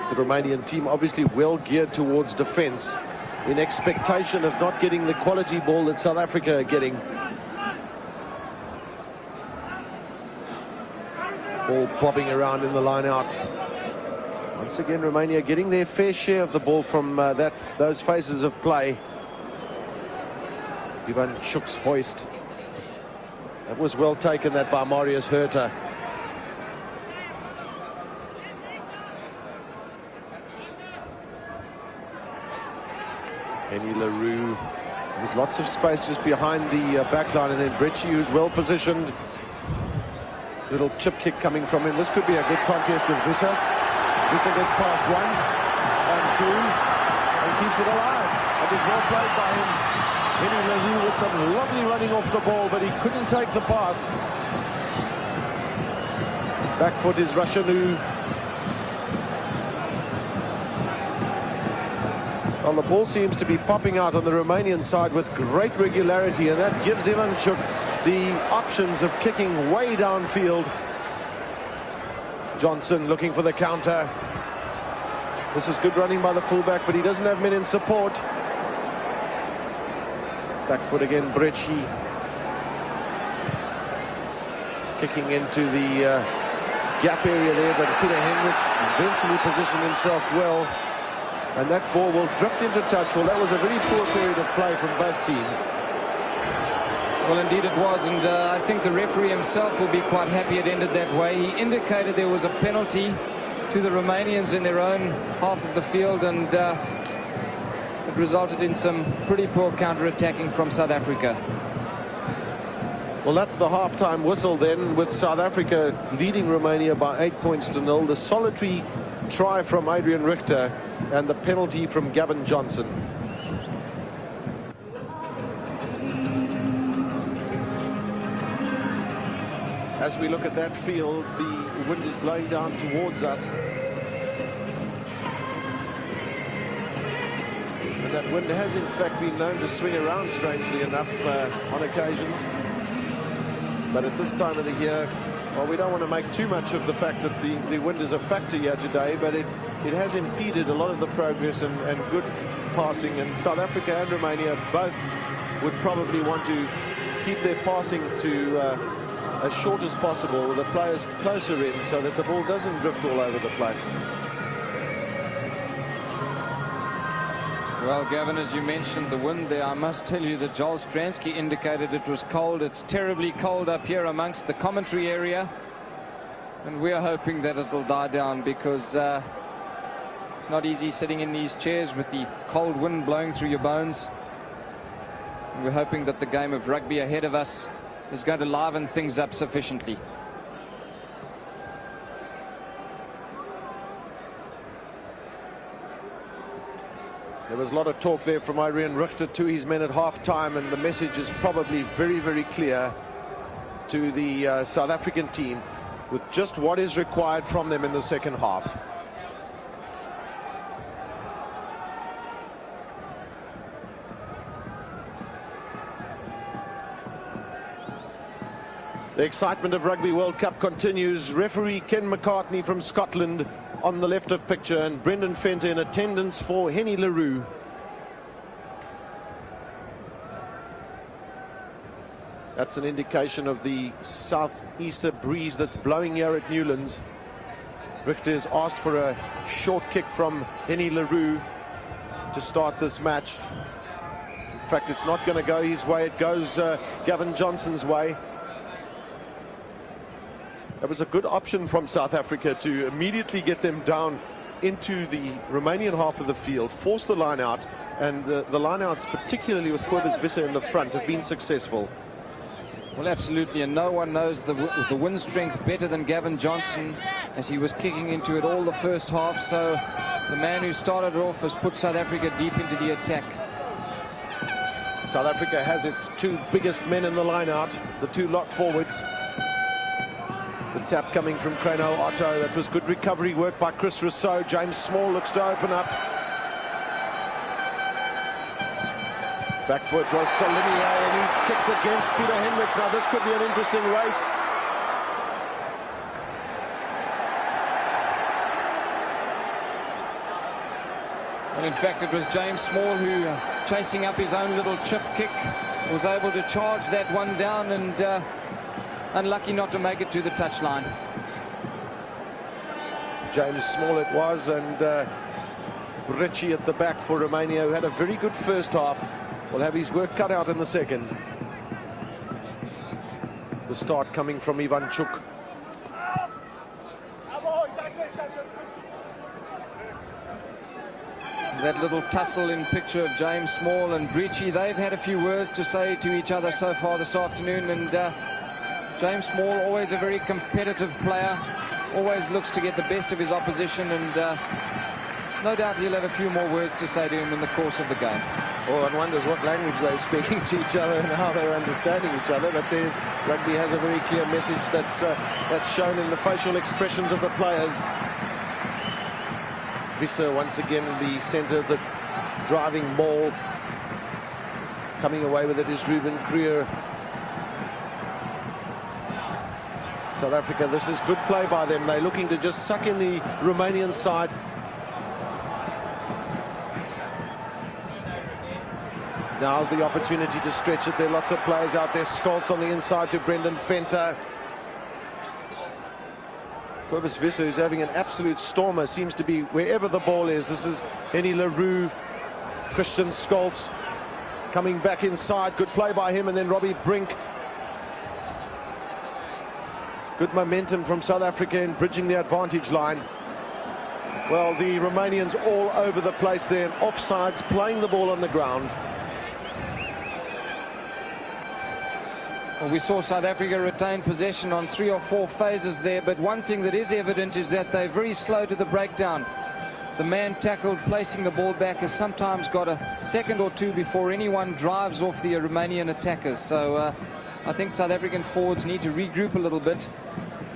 The Romanian team obviously well geared towards defence, in expectation of not getting the quality ball that South Africa are getting. Ball bobbing around in the line out. Once again, Romania getting their fair share of the ball from those phases of play. Ivan Chuk's hoist. That was well taken, that by Marius Herter. Henny LaRue. There's lots of space just behind the back line, and then Brecci, who's well positioned. Little chip kick coming from him. This could be a good contest with Visser. Visser gets past one and two and keeps it alive. It was well played by him. Henny LaRue with some lovely running off the ball, but he couldn't take the pass. Back foot is Rashanu. Well, the ball seems to be popping out on the Romanian side with great regularity, and that gives Ivanchuk the options of kicking way downfield. Johnson looking for the counter. This is good running by the fullback, but he doesn't have men in support. Back foot again, Brecci. Kicking into the gap area there, but Peter Hendricks eventually positioned himself well. And that ball will drift into touch. Well, that was a very poor period of play from both teams. Well, indeed it was, and I think the referee himself will be quite happy it ended that way. He indicated there was a penalty to the Romanians in their own half of the field, and it resulted in some pretty poor counter-attacking from South Africa. Well, that's the half-time whistle then, with South Africa leading Romania by 8 points to 0. The solitary try from Adrian Richter and the penalty from Gavin Johnson. as we look at that field, the wind is blowing down towards us. And that wind has in fact been known to swing around, strangely enough, on occasions. But at this time of the year, well, we don't want to make too much of the fact that the wind is a factor here today, but it has impeded a lot of the progress and good passing. And South Africa and Romania both would probably want to keep their passing to as short as possible, with the players closer in, so that the ball doesn't drift all over the place. Well, Gavin, as you mentioned the wind there, I must tell you that Joel Stransky indicated it was cold. It's terribly cold up here amongst the commentary area, and we're hoping that it'll die down, because it's not easy sitting in these chairs with the cold wind blowing through your bones. And we're hoping that the game of rugby ahead of us is going to liven things up sufficiently. There was a lot of talk there from Irene Richter to his men at half-time, and the message is probably very, very clear to the South African team with just what is required from them in the second half. The excitement of Rugby World Cup continues. Referee Ken McCartney from Scotland on the left of picture, and Brendan Venter in attendance for Henny LaRue. That's an indication of the southeaster breeze that's blowing here at Newlands. Richter has asked for a short kick from Henny LaRue to start this match. In fact, it's not going to go his way. It goes Gavin Johnson's way. That was a good option from South Africa to immediately get them down into the Romanian half of the field, force the line out, and the line outs, particularly with Cobus Visser in the front, have been successful. Well, absolutely, and no one knows the wind strength better than Gavin Johnson, as he was kicking into it all the first half. So the man who started it off has put South Africa deep into the attack. South Africa has its two biggest men in the line out, the two lock forwards. The tap coming from Krano Otto. That was good recovery work by Chris Rousseau. James Small looks to open up. Back foot was Solinier, and he kicks against Peter Hendricks. Now this could be an interesting race. Well, in fact, it was James Small who, chasing up his own little chip kick, was able to charge that one down, and unlucky not to make it to the touchline. James Small it was, and Brecci at the back for Romania, who had a very good first half, will have his work cut out in the second. The start coming from Ivanchuk. That little tussle in picture of James Small and Brecci, they've had a few words to say to each other so far this afternoon, and James Small, always a very competitive player, always looks to get the best of his opposition, and no doubt he'll have a few more words to say to him in the course of the game. Oh, one wonders what language they're speaking to each other and how they're understanding each other, but rugby has a very clear message that's shown in the facial expressions of the players. Visser once again in the center of the driving ball. Coming away with it is Ruben Kruger. South Africa, this is good play by them. They're looking to just suck in the Romanian side. Now the opportunity to stretch it. There are lots of players out there. Scholz on the inside to Brendan Venter. Cobus Visser, who's having an absolute stormer, seems to be wherever the ball is. This is Henny LaRue, Christian Scholz coming back inside. Good play by him, and then Robbie Brink. Good momentum from South Africa in bridging the advantage line. Well, the Romanians all over the place there, offsides, playing the ball on the ground. Well, we saw South Africa retain possession on 3 or 4 phases there, but one thing that is evident is that they're very slow to the breakdown. The man tackled, placing the ball back, has sometimes got a second or two before anyone drives off the Romanian attackers. So I think South African forwards need to regroup a little bit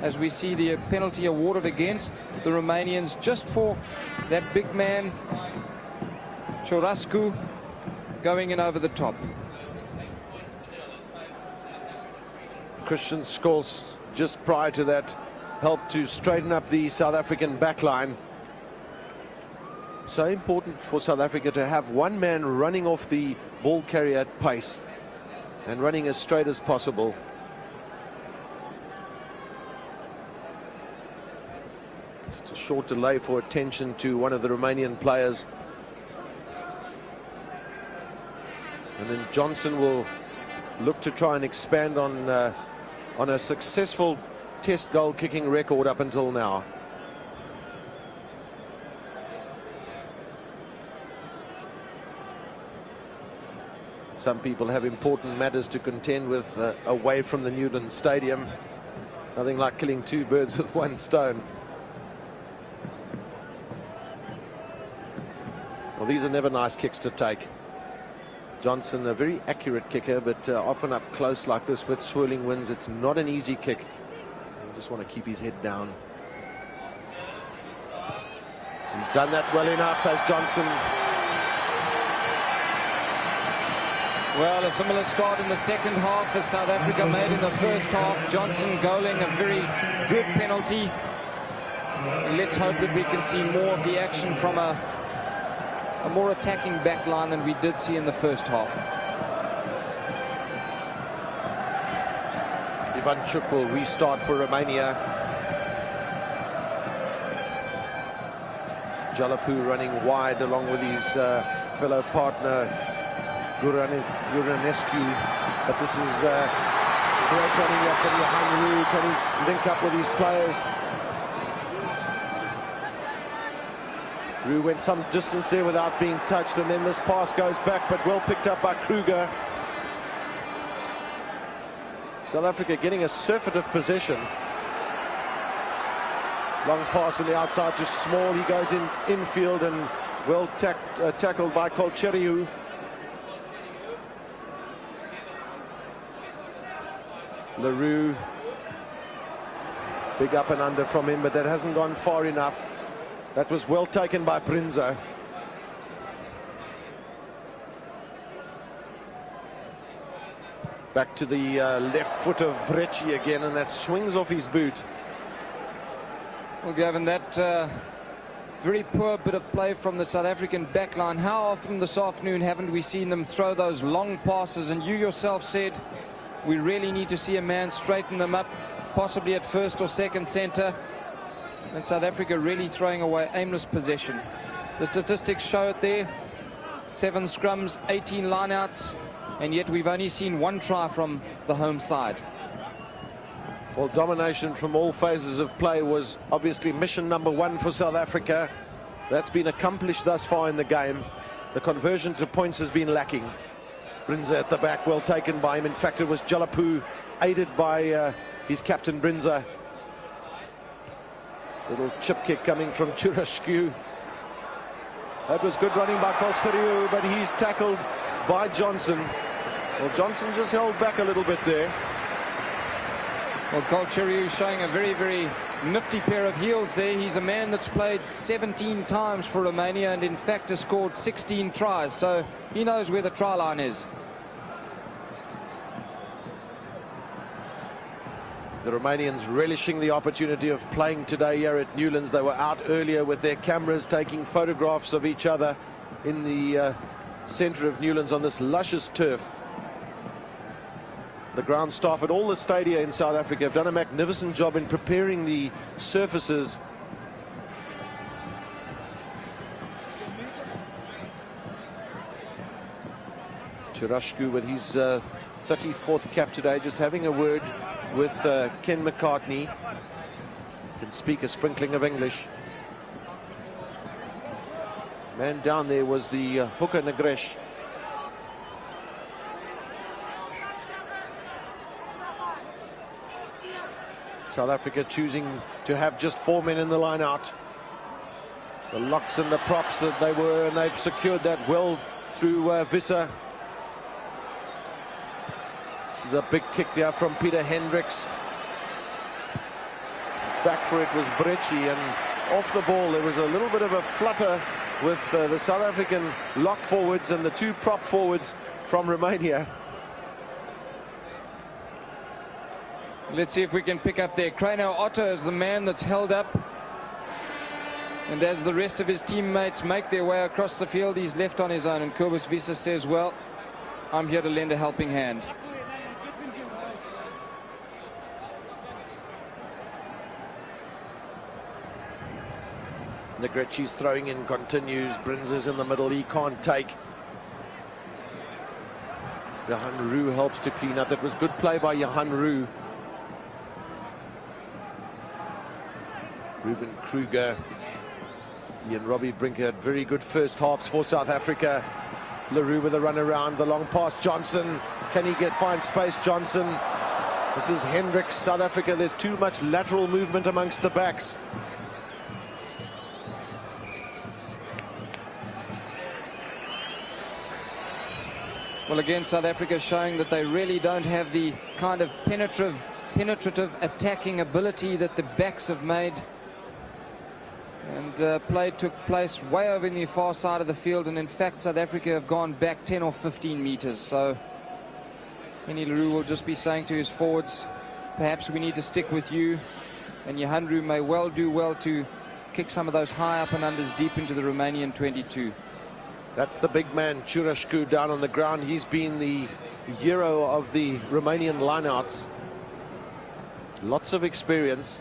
as we see the penalty awarded against the Romanians just for that big man, Chorascu, going in over the top. Christian Scholes, just prior to that, helped to straighten up the South African backline. So important for South Africa to have one man running off the ball carrier at pace and running as straight as possible. Just a short delay for attention to one of the Romanian players. And then Johnson will look to try and expand on a successful test goal kicking record up until now. Some people have important matters to contend with away from the Newlands Stadium. Nothing like killing two birds with one stone. Well, these are never nice kicks to take. Johnson, a very accurate kicker, but often up close like this with swirling winds, it's not an easy kick. You just want to keep his head down. He's done that well enough, as Johnson. Well, a similar start in the second half as South Africa made in the first half. Johnson goaling a very good penalty. And let's hope that we can see more of the action from a more attacking back line than we did see in the first half. Ivanchuk will restart for Romania. Jalapu running wide along with his fellow partner Guranescu. But this is great running up from behind Roo. Can he link up with his players? Roo went some distance there without being touched, and then this pass goes back, but well picked up by Kruger. South Africa getting a surfeit of possession. Long pass on the outside to Small. He goes infield and well tackled by Colcheriu. Leroux, big up and under from him, but that hasn't gone far enough. That was well taken by Brinza. Back to the left foot of Brecci again, and that swings off his boot. Well, Gavin, that very poor bit of play from the South African backline. How often this afternoon haven't we seen them throw those long passes? And you yourself said we really need to see a man straighten them up, possibly at first or second centre. And South Africa really throwing away aimless possession. The statistics show it there. 7 scrums, 18 lineouts, and yet we've only seen 1 try from the home side. Well, domination from all phases of play was obviously mission number 1 for South Africa. That's been accomplished thus far in the game. The conversion to points has been lacking. Brinza at the back, well taken by him. In fact, it was Jalapu, aided by his captain Brinza. Little chip kick coming from Churashku. That was good running by Colseriu, but he's tackled by Johnson. Well, Johnson just held back a little bit there. Well, Colcheriu showing a very, very nifty pair of heels there. He's a man that's played 17 times for Romania and in fact has scored 16 tries, so he knows where the try line is. The Romanians relishing the opportunity of playing today here at Newlands. They were out earlier with their cameras taking photographs of each other in the centre of Newlands on this luscious turf. The ground staff at all the stadia in South Africa have done a magnificent job in preparing the surfaces. Churashku with his 34th cap today, just having a word with Ken McCartney. Can speak a sprinkling of English. Man down there was the hooker Negresh. South Africa choosing to have just 4 men in the line out. The locks and the props that they were, and they've secured that well through Visser. This is a big kick there from Peter Hendricks. Back for it was Brecci, and off the ball there was a little bit of a flutter with the South African lock forwards and the two prop forwards from Romania. Let's see if we can pick up there. Krano Otto is the man that's held up. And as the rest of his teammates make their way across the field, he's left on his own. And Kobus Wiese says, well, I'm here to lend a helping hand. Negretchi's throwing in continues. Brins is in the middle. He can't take. Johan Roux helps to clean up. It was good play by Johan Roux. Ruben Kruger, Ian Robbie Brinker had very good first halves for South Africa. LaRue with a run around, the long pass. Johnson, can he find space? Johnson. This is Hendricks. South Africa, there's too much lateral movement amongst the backs. Well, again, South Africa showing that they really don't have the kind of penetrative attacking ability that the backs have made. And play took place way over in the far side of the field, and in fact South Africa have gone back 10 or 15 meters. So Henny LaRue will just be saying to his forwards, perhaps we need to stick with you, and Johan Roux may well do well to kick some of those high up and unders deep into the Romanian 22. That's the big man Ciurashcu down on the ground. He's been the hero of the Romanian lineouts. Lots of experience.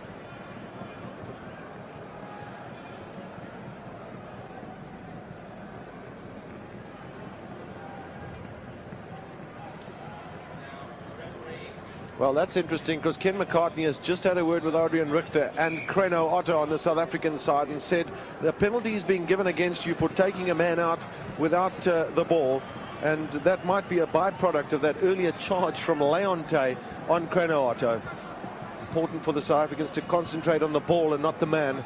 Well, that's interesting, because Ken McCartney has just had a word with Adrian Richter and Krano Otto on the South African side and said the penalty is being given against you for taking a man out without the ball, and that might be a byproduct of that earlier charge from Leonte on Krano Otto. Important for the South Africans to concentrate on the ball and not the man.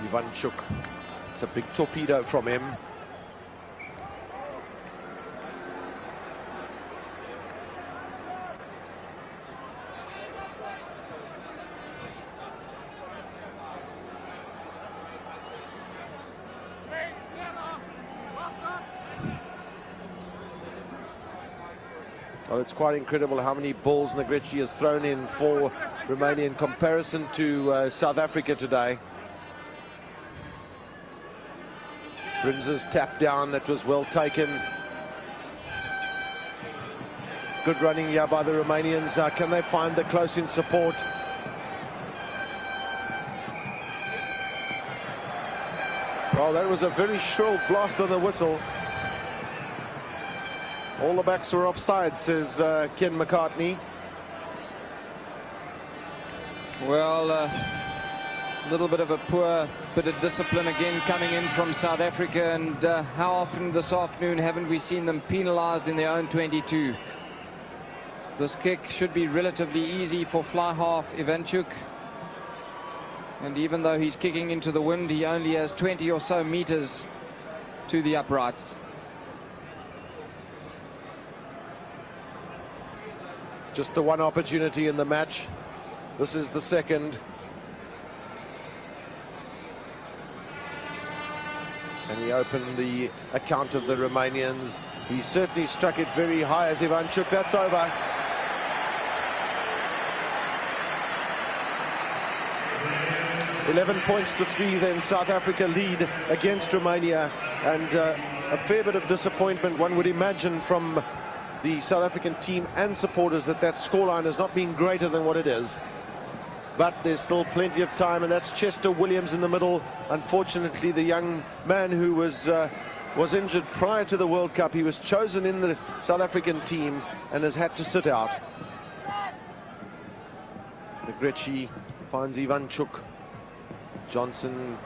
Ivanchuk, it's a big torpedo from him. Well, it's quite incredible how many balls Negretchi has thrown in for Romania in comparison to South Africa today. Brinz's tap down, that was well taken. Good running here by the Romanians. Can they find the close-in support? Well, that was a very shrill blast on the whistle. All the backs were offside, says Ken McCartney. Well, a little bit of a poor bit of discipline again coming in from South Africa, and how often this afternoon haven't we seen them penalized in their own 22? This kick should be relatively easy for fly half Ivanchuk, and even though he's kicking into the wind, he only has 20 or so meters to the uprights. Just the one opportunity in the match. This is the second. And he opened the account of the Romanians. He certainly struck it very high as Ivanchuk. That's over. $11 points to 3, then South Africa lead against Romania. And a fair bit of disappointment, one would imagine, from the South African team and supporters, that scoreline has not been greater than what it is. But there's still plenty of time, and that's Chester Williams in the middle. Unfortunately, the young man who was injured prior to the World Cup, he was chosen in the South African team and has had to sit out. Negretchi finds Ivanchuk. Johnson.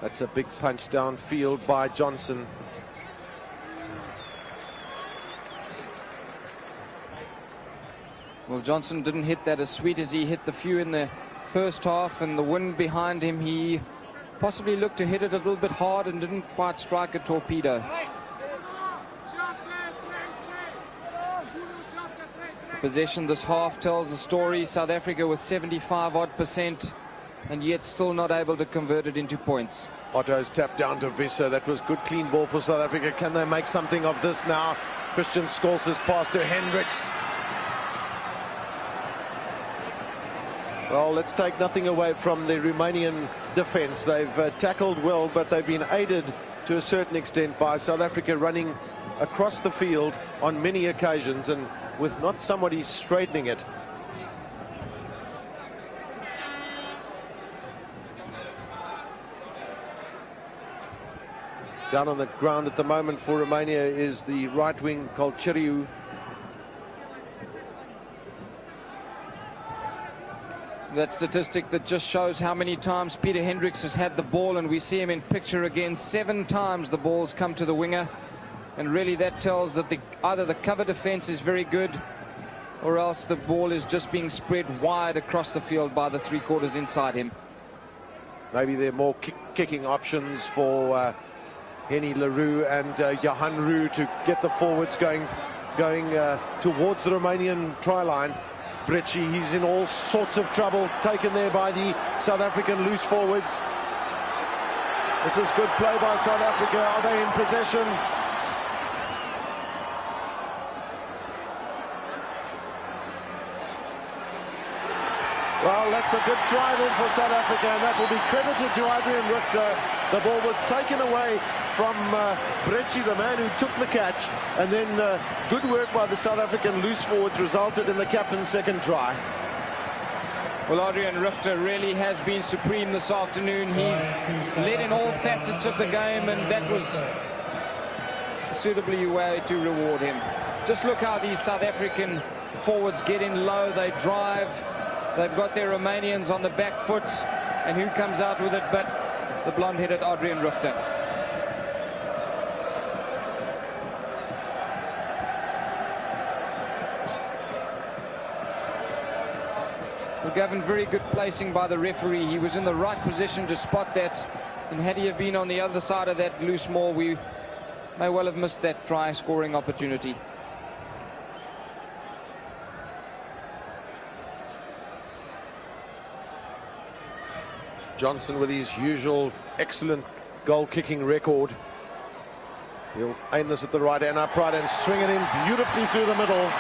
That's a big punch downfield by Johnson. Well, Johnson didn't hit that as sweet as he hit the few in the first half and the wind behind him, he possibly looked to hit it a little bit hard and didn't quite strike a torpedo. Possession this half tells a story. South Africa with 75% and yet still not able to convert it into points. Otto's tap down to Visser. That was good clean ball for South Africa. Can they make something of this now? Christian Scholz's pass to Hendricks. Well, let's take nothing away from the Romanian defence. They've tackled well, but they've been aided to a certain extent by South Africa running across the field on many occasions and with not somebody straightening it. Down on the ground at the moment for Romania is the right wing Colcheriu. That statistic that just shows how many times Peter Hendricks has had the ball, and we see him in picture again. 7 times the ball's come to the winger, and really that tells that either the cover defense is very good or else the ball is just being spread wide across the field by the 3/4 inside him. Maybe there are more kicking options for Henny Leroux and Johan Roux to get the forwards going towards the Romanian try line. Brecci, he's in all sorts of trouble, taken there by the South African loose forwards. This is good play by South Africa. Are they in possession? Well, that's a good try then for South Africa, and that will be credited to Adrian Richter. The ball was taken away from Brecci, the man who took the catch, and then good work by the South African loose forwards resulted in the captain's second try. Well, Adrian Richter really has been supreme this afternoon. He's led in all facets of the game, and that was suitably a way to reward him. Just look how these South African forwards get in low, they drive. They've got their Romanians on the back foot, and who comes out with it but the blonde-headed Adrian Richter. Well, Gavin, very good placing by the referee. He was in the right position to spot that, and had he have been on the other side of that loose maul, we may well have missed that try scoring opportunity. Johnson with his usual excellent goal-kicking record. He'll aim this at the right hand upright and swing it in beautifully through the middle.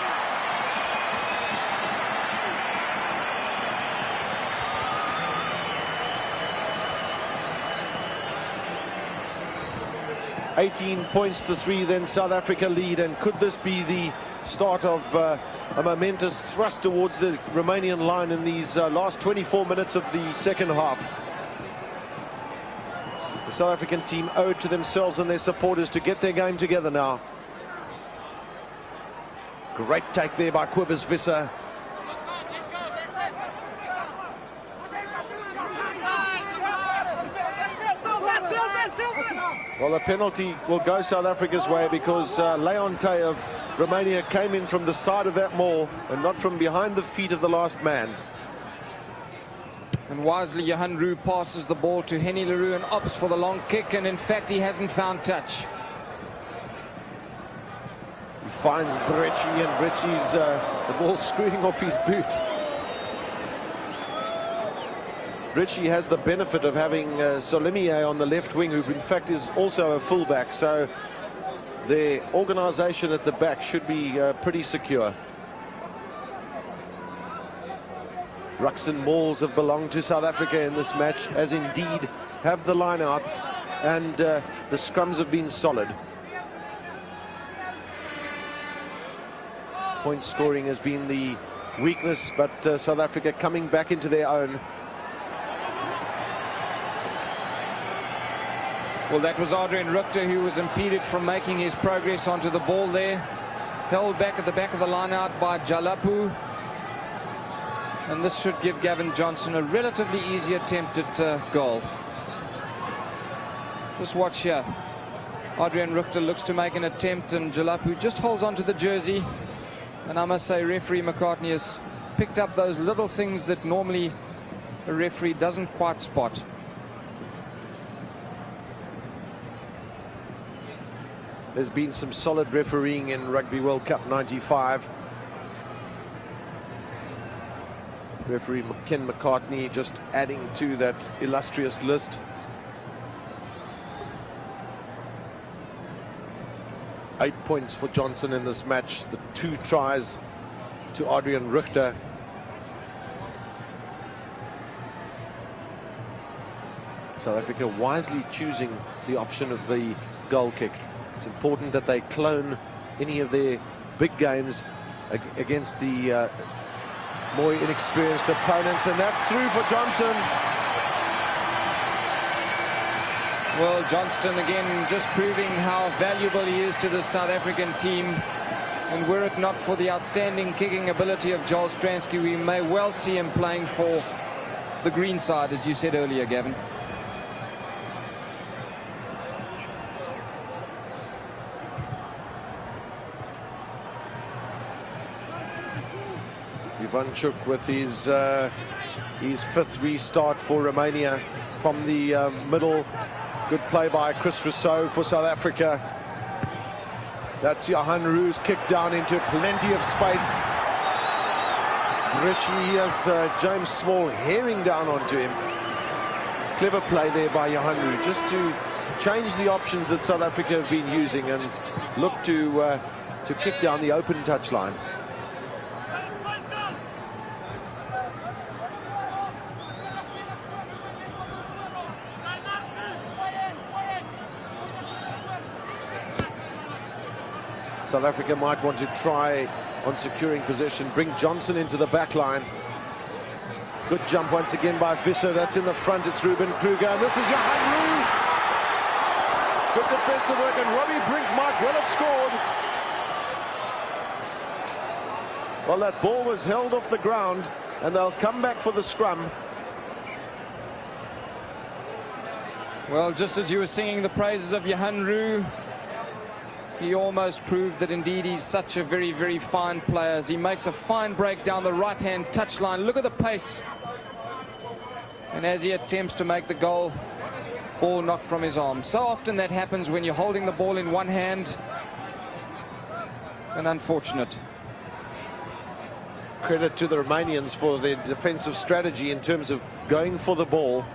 (18 points to 3), then South Africa lead, and could this be the start of a momentous thrust towards the Romanian line in these last 24 minutes of the second half? The South African team owe it to themselves and their supporters to get their game together now. Great take there by Cobus Visser. Well, the penalty will go South Africa's way because Leonte of Romania came in from the side of that maul and not from behind the feet of the last man. And wisely, Johan Roux passes the ball to Henny Leroux and opts for the long kick, and in fact he hasn't found touch. He finds Brecci, and Brecci's the ball screwing off his boot. Brecci has the benefit of having Solemier on the left wing, who in fact is also a fullback, so their organisation at the back should be pretty secure. Rucks and mauls have belonged to South Africa in this match, as indeed have the lineouts, and the scrums have been solid. Point scoring has been the weakness, but South Africa coming back into their own. Well, that was Adrian Richter who was impeded from making his progress onto the ball there. Held back at the back of the lineout by Jalapu. And this should give Gavin Johnson a relatively easy attempt at goal. Just watch here. Adrian Richter looks to make an attempt, and Jalapu just holds onto the jersey. And I must say, referee McCartney has picked up those little things that normally the referee doesn't quite spot. There's been some solid refereeing in Rugby World Cup 95. Referee Ken McCartney just adding to that illustrious list. 8 points for Johnson in this match. The 2 tries to Adrian Richter. South Africa wisely choosing the option of the goal kick. It's important that they clone any of their big games against the more inexperienced opponents, and that's through for Johnson. Well, Johnston again just proving how valuable he is to the South African team. And were it not for the outstanding kicking ability of Joel Stransky, we may well see him playing for the green side, as you said earlier, Gavin. Ivanchuk with his 5th restart for Romania from the middle. Good play by Chris Rousseau for South Africa. That's Johan Roos kicked down into plenty of space. Richie has James Small herring down onto him. Clever play there by Johan Roos, just to change the options that South Africa have been using and look to kick down the open touchline. South Africa might want to try on securing possession, bring Johnson into the back line. Good jump once again by Visser. That's in the front. It's Ruben Kruger, and this is Johan Roos. Good defensive work, and Robbie Brink might well have scored. Well, that ball was held off the ground, and they'll come back for the scrum. Well, just as you were singing the praises of Johan Roos, he almost proved that indeed he's such a very, very fine player. As he makes a fine break down the right-hand touchline. Look at the pace. And as he attempts to make the goal, ball knocked from his arm. So often that happens when you're holding the ball in one hand. And unfortunate. Credit to the Romanians for their defensive strategy in terms of going for the ball.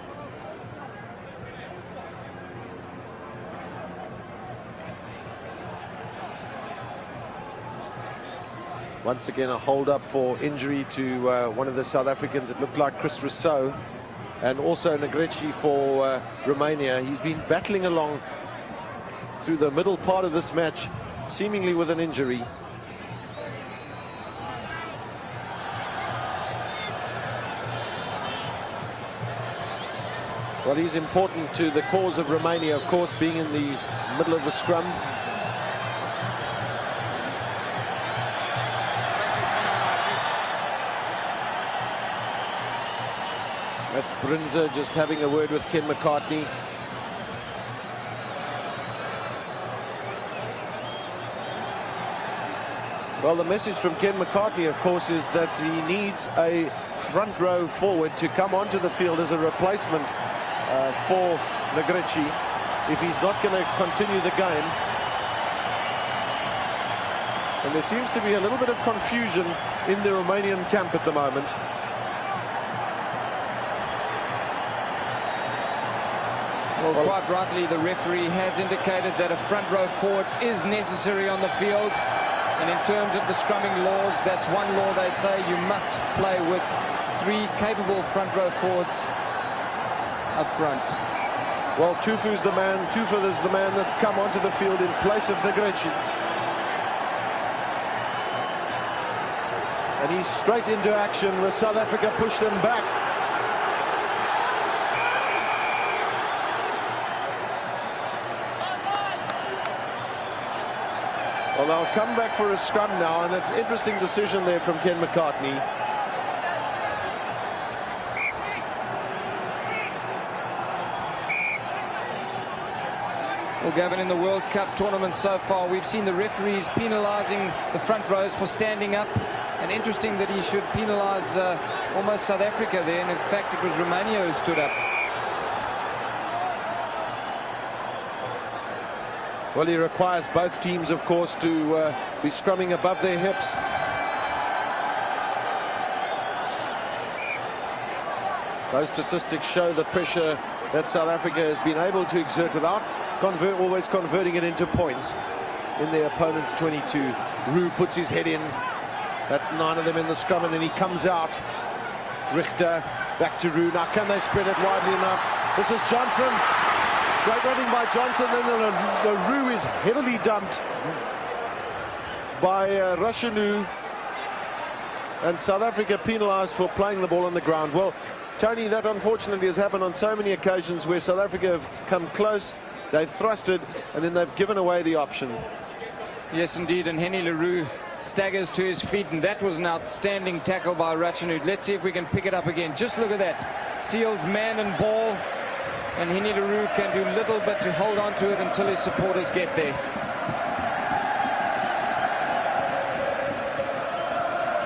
Once again, a hold-up for injury to one of the South Africans. It looked like Chris Rousseau, and also Negretti for Romania. He's been battling along through the middle part of this match, seemingly with an injury. Well, he's important to the cause of Romania, of course, being in the middle of the scrum. That's Brinzer just having a word with Ken McCartney. Well, the message from Ken McCartney, of course, is that he needs a front row forward to come onto the field as a replacement for Negretti if he's not going to continue the game. And there seems to be a little bit of confusion in the Romanian camp at the moment. Well, quite rightly, the referee has indicated that a front row forward is necessary on the field. And in terms of the scrumming laws, that's one law they say you must play with 3 capable front row forwards up front. Well, Tufu's the man. Tufu is the man that's come onto the field in place of Negretti. And he's straight into action with South Africa push them back. Well, they'll come back for a scrum now, and it's an interesting decision there from Ken McCartney. Well, Gavin, in the World Cup tournament so far, we've seen the referees penalising the front rows for standing up. And interesting that he should penalise almost South Africa there. And in fact, it was Romania who stood up. Well, he requires both teams, of course, to be scrumming above their hips. Those statistics show the pressure that South Africa has been able to exert without always converting it into points in their opponent's 22. Roux puts his head in. That's 9 of them in the scrum, and then he comes out. Richter back to Roux. Now, can they spread it widely enough? This is Johnson. Great running by Johnson. Then the Roux is heavily dumped by Rachanu. And South Africa penalised for playing the ball on the ground. Well, Tony, that unfortunately has happened on so many occasions where South Africa have come close, they've thrusted, and then they've given away the option. Yes, indeed, and Henny le Roux staggers to his feet, and that was an outstanding tackle by Rachanu. Let's see if we can pick it up again. Just look at that. Seals man and ball, and Henny le Roux can do little but to hold on to it until his supporters get there.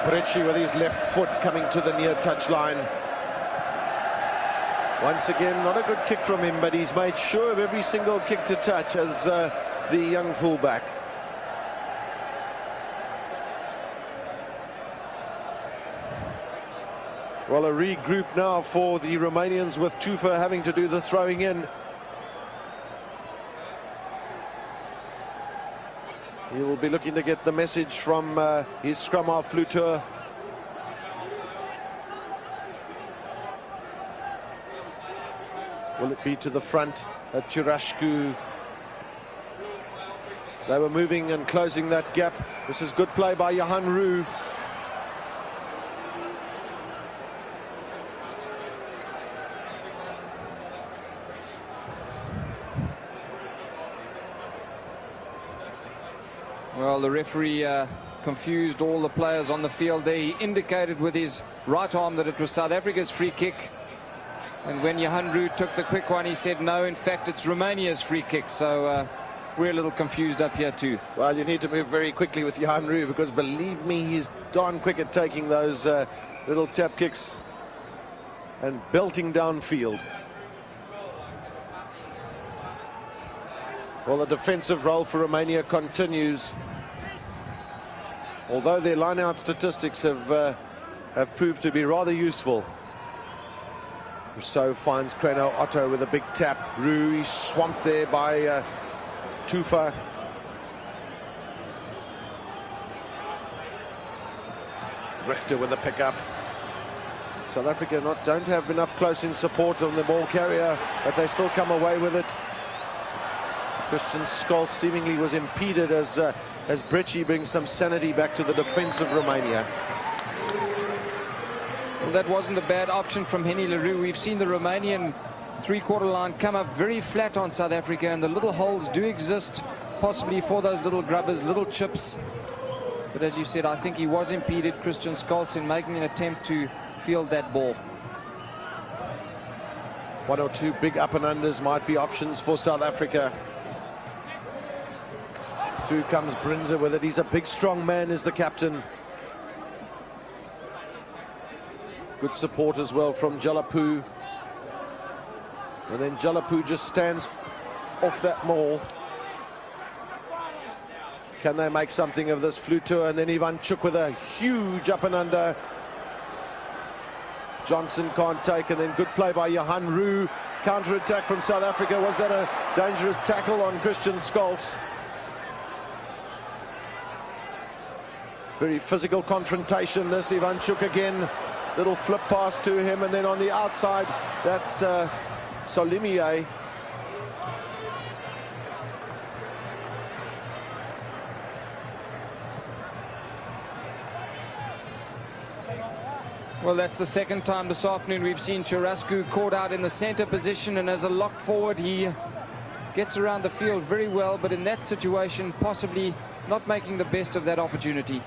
Brecci with his left foot coming to the near touch line. Once again, not a good kick from him, but he's made sure of every single kick to touch as the young fullback. Well, a regroup now for the Romanians, with Tufa having to do the throwing in. He will be looking to get the message from his scrum half Flutur. Will it be to the front at Churashku? They were moving and closing that gap. This is good play by Johan Roux. Well, the referee confused all the players on the field there. He indicated with his right arm that it was South Africa's free kick. And when Johan Roux took the quick one, he said, no, in fact, it's Romania's free kick. So we're a little confused up here too. Well, you need to move very quickly with Johan Roux, because believe me, he's darn quick at taking those little tap kicks and belting downfield. Well, the defensive role for Romania continues. Although their line-out statistics have proved to be rather useful. Rousseau finds Kreno Otto with a big tap. Roux, he's swamped there by Tufa. Richter with a pickup. South Africa don't have enough close-in support on the ball carrier, but they still come away with it. Christian Scholz seemingly was impeded as Brecci brings some sanity back to the defense of Romania. Well, that wasn't a bad option from Henny le Roux. We've seen the Romanian three-quarter line come up very flat on South Africa, and the little holes do exist, possibly for those little grubbers, little chips. But as you said, I think he was impeded, Christian Scholz, in making an attempt to field that ball. One or two big up and unders might be options for South Africa. Through comes Brinzer with it. He's a big, strong man, is the captain. Good support as well from Jalapu. And then Jalapu just stands off that maul. Can they make something of this? Flutur, and then Ivanchuk with a huge up and under. Johnson can't take, and then good play by Johan Roux. Counter-attack from South Africa. Was that a dangerous tackle on Christian Scholz? Very physical confrontation this. Ivanchuk again. Little flip pass to him, and then on the outside, that's Solimier. Well, that's the second time this afternoon we've seen Churashku caught out in the center position, and as a lock forward, he gets around the field very well, but in that situation, possibly not making the best of that opportunity.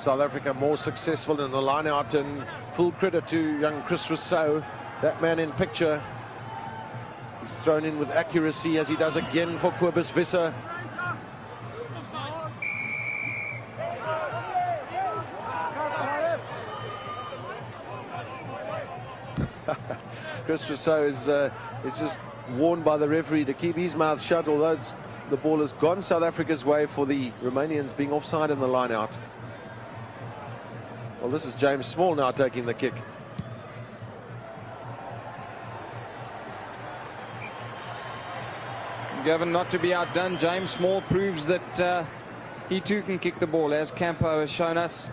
South Africa more successful in the line out, and full credit to young Chris Rousseau, that man in picture. He's thrown in with accuracy, as he does again for Cobus Visser. Chris Rousseau is just warned by the referee to keep his mouth shut, although the ball has gone South Africa's way for the Romanians being offside in the line out. Well, this is James Small now taking the kick. Gavin, not to be outdone, James Small proves that he too can kick the ball, as Campo has shown us.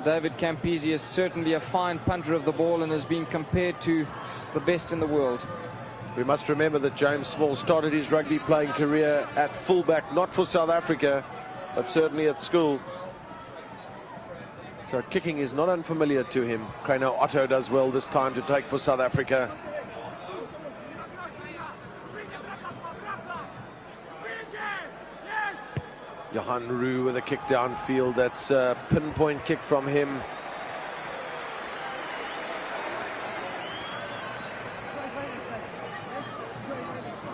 David Campese is certainly a fine punter of the ball and has been compared to the best in the world. We must remember that James Small started his rugby playing career at fullback, not for South Africa, but certainly at school. So kicking is not unfamiliar to him. Krano Otto does well this time to take for South Africa. Johan Roux with a kick downfield. That's a pinpoint kick from him.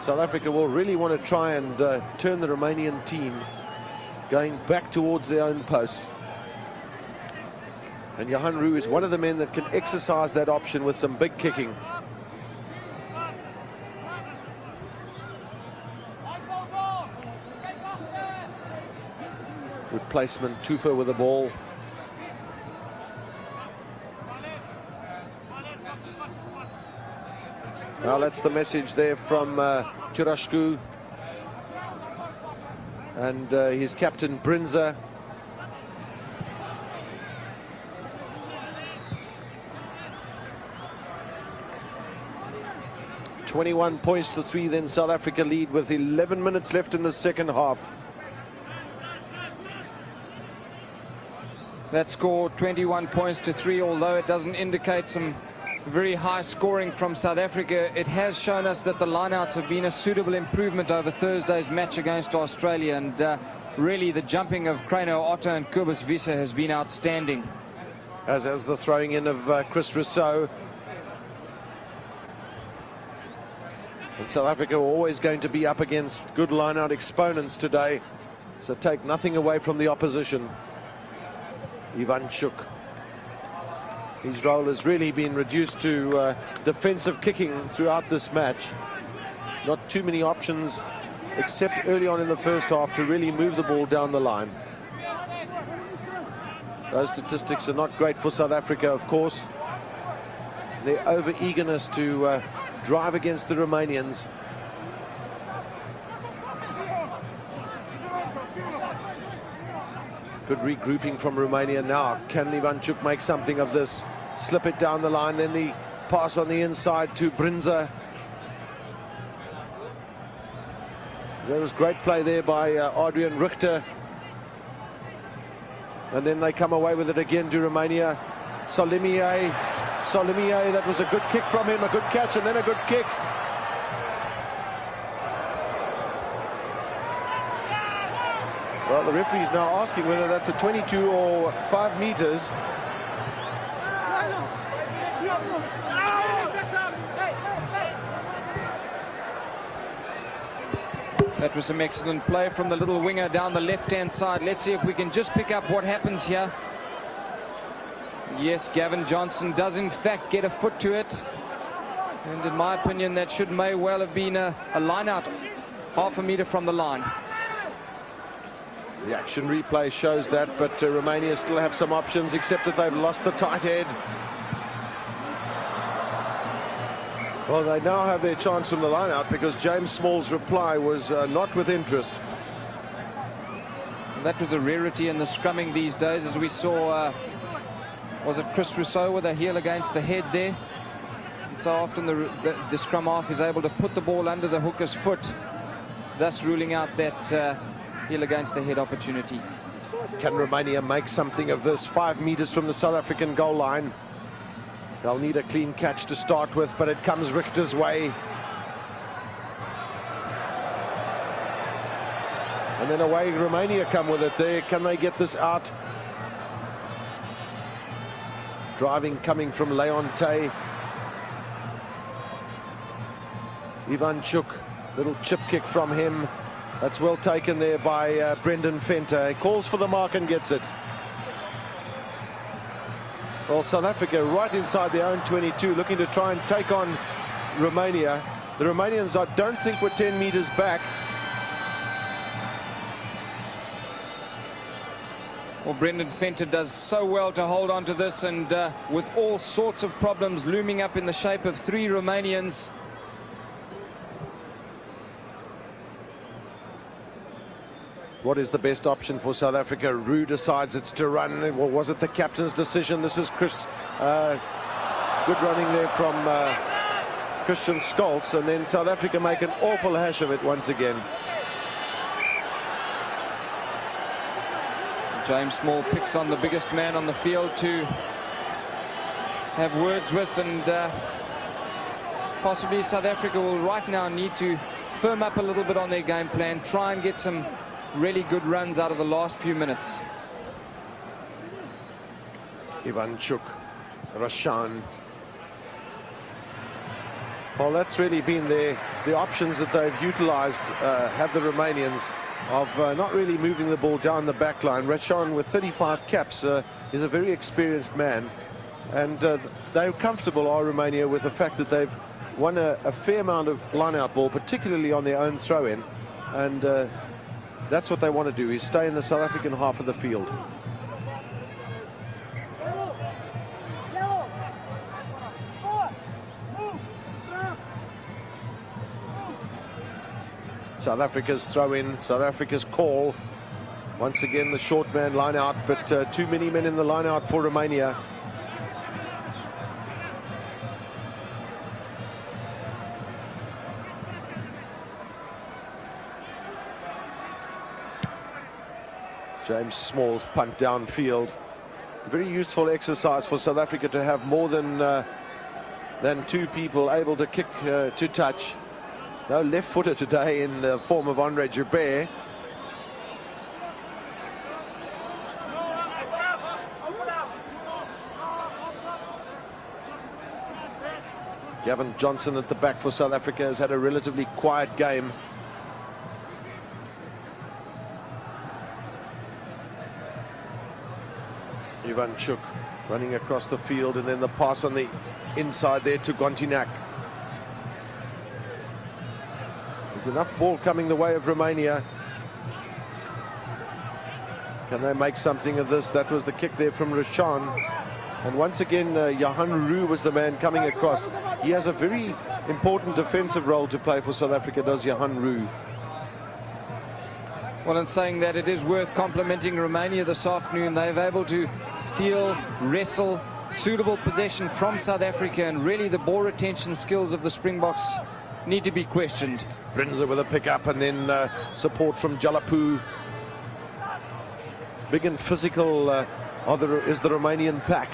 South Africa will really want to try and turn the Romanian team going back towards their own posts. And Johan Roux is one of the men that can exercise that option with some big kicking. Good placement, Tufa with the ball. Now that's the message there from Churashku and his captain Brinza. (21 points to 3), then South Africa lead with 11 minutes left in the second half. That score, 21 points to 3, although it doesn't indicate some very high scoring from South Africa, it has shown us that the lineouts have been a suitable improvement over Thursday's match against Australia, and really the jumping of Krano Otto and Cobus Visser has been outstanding. As the throwing in of Chris Rousseau. And South Africa are always going to be up against good line-out exponents today, so take nothing away from the opposition. Ivanchuk. His role has really been reduced to defensive kicking throughout this match. Not too many options, except early on in the first half, to really move the ball down the line. Those statistics are not great for South Africa, of course. Their over-eagerness to drive against the Romanians. Good regrouping from Romania now. Can Ivanchuk make something of this? Slip it down the line, then the pass on the inside to Brinza. There was great play there by Adrian Richter. And then they come away with it again to Romania. Solimier, that was a good kick from him, a good catch, and then a good kick. Well, the referee's now asking whether that's a 22 or 5 meters. That was some excellent play from the little winger down the left-hand side. Let's see if we can just pick up what happens here. Yes, Gavin Johnson does in fact get a foot to it. And in my opinion, that may well have been a line-out half a meter from the line. The action replay shows that, but Romania still have some options, except that they've lost the tight head. Well, they now have their chance from the line-out because James Small's reply was not with interest. That was a rarity in the scrumming these days, as we saw, was it Chris Rousseau with a heel against the head there? And so often the scrum half is able to put the ball under the hooker's foot, thus ruling out that heel against the head opportunity. Can Romania make something of this? 5 meters from the South African goal line. They'll need a clean catch to start with, but it comes Richter's way. And then away Romania come with it there. Can they get this out? Driving coming from Leonte. Ivanchuk, little chip kick from him. That's well taken there by Brendan Venter. He calls for the mark and gets it. Well, South Africa right inside their own 22, looking to try and take on Romania. The Romanians, I don't think, were 10 meters back. Well, Brendan Venter does so well to hold on to this, and with all sorts of problems looming up in the shape of 3 Romanians. What is the best option for South Africa? Roux decides it's to run. Well, was it the captain's decision? This is Chris. Good running there from Christian Stoltz, and then South Africa make an awful hash of it once again. James Small picks on the biggest man on the field to have words with, and possibly South Africa will right now need to firm up a little bit on their game plan, try and get some really good runs out of the last few minutes. Ivanchuk, Rashan. Well, that's really been the options that they've utilized, have the Romanians, of not really moving the ball down the back line. Rashan, with 35 caps, is a very experienced man, and they're comfortable, are Romania, with the fact that they've won a fair amount of line-out ball, particularly on their own throw-in, and that's what they want to do, is stay in the South African half of the field. South Africa's throw-in, South Africa's call. Once again, the short man line-out, but too many men in the line-out for Romania. James Small's punt downfield. Very useful exercise for South Africa to have more than 2 people able to kick to touch. No left-footer today in the form of Andre Joubert. Gavin Johnson at the back for South Africa has had a relatively quiet game. Ivanchuk running across the field, and then the pass on the inside there to Gontinak. There's enough ball coming the way of Romania. Can they make something of this? That was the kick there from Rashan. And once again, Johan Roux was the man coming across. He has a very important defensive role to play for South Africa, does Johan Roux. Well, in saying that, it is worth complimenting Romania this afternoon. They've able to steal, wrestle, suitable possession from South Africa, and really the ball retention skills of the Springboks need to be questioned. Brinzer with a pick up, and then support from Jalapu. Big and physical is the Romanian pack.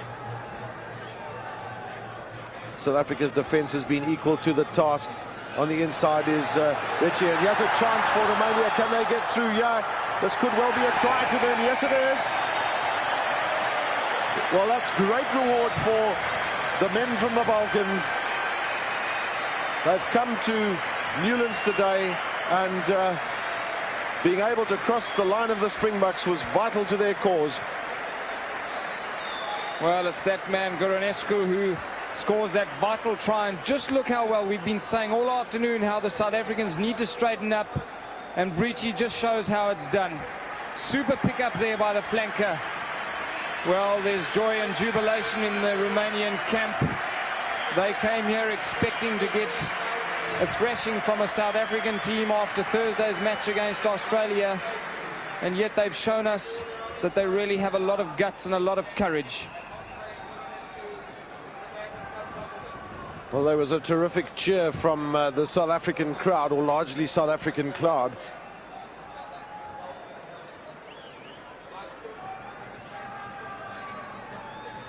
South Africa's defense has been equal to the task. On the inside is Richie, and he has a chance for Romania. Can they get through? Yeah, this could well be a try to them. Yes, it is. Well, that's great reward for the men from the Balkans. They've come to Newlands today, and being able to cross the line of the Springboks was vital to their cause. Well, it's that man, Guronescu, who scores that vital try, and just look how well we've been saying all afternoon how the South Africans need to straighten up, and Breachy just shows how it's done. Super pick up there by the flanker. Well, there's joy and jubilation in the Romanian camp. They came here expecting to get a thrashing from a South African team after Thursday's match against Australia, and yet they've shown us that they really have a lot of guts and a lot of courage. Well, there was a terrific cheer from the South African crowd, or largely South African crowd.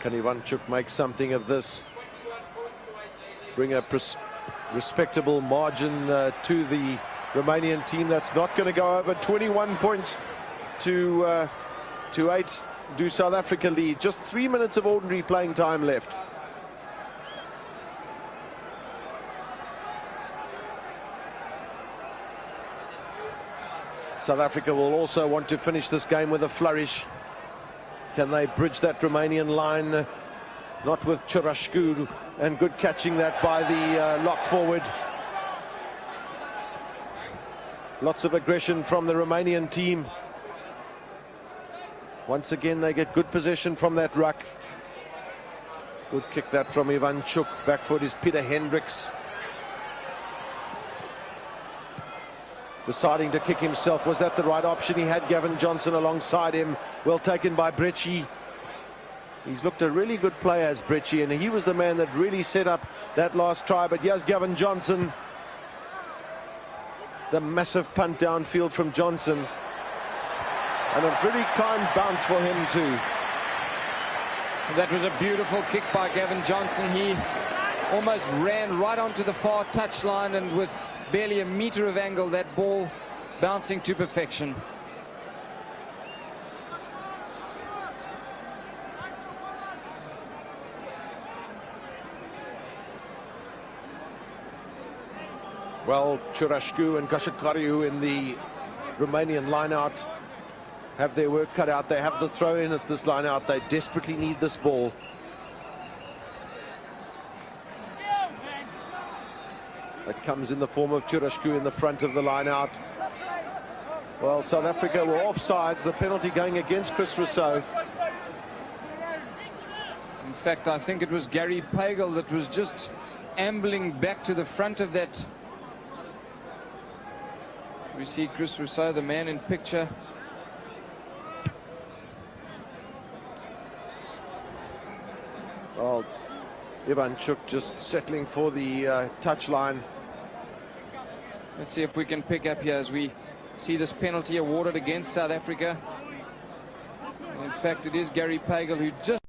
Can Ivanchuk make something of this? Bring a respectable margin to the Romanian team. That's not going to go over. 21 points to 8. do South Africa lead? Just 3 minutes of ordinary playing time left. South Africa will also want to finish this game with a flourish. Can they bridge that Romanian line? Not with Churashku, and good catching that by the lock forward. Lots of aggression from the Romanian team. Once again, they get good possession from that ruck. Good kick that from Ivanchuk. Back foot is Peter Hendricks. Deciding to kick himself. Was that the right option? He had Gavin Johnson alongside him. Well taken by Brecci. He's looked a really good player as Brecci, and he was the man that really set up that last try. But here's Gavin Johnson. The massive punt downfield from Johnson. And a very kind bounce for him too. That was a beautiful kick by Gavin Johnson. He almost ran right onto the far touchline, and with barely a meter of angle, that ball bouncing to perfection. Well, Churashku and Kashakariu in the Romanian line-out have their work cut out. They have the throw in at this line-out. They desperately need this ball. It comes in the form of Churashku in the front of the line-out. Well, South Africa were offsides. The penalty going against Chris Rousseau. In fact, I think it was Gary Pagel that was just ambling back to the front of that. We see Chris Rousseau, the man in picture. Well, Ivanchuk just settling for the touchline. Let's see if we can pick up here as we see this penalty awarded against South Africa. In fact, it is Gary Pagel who just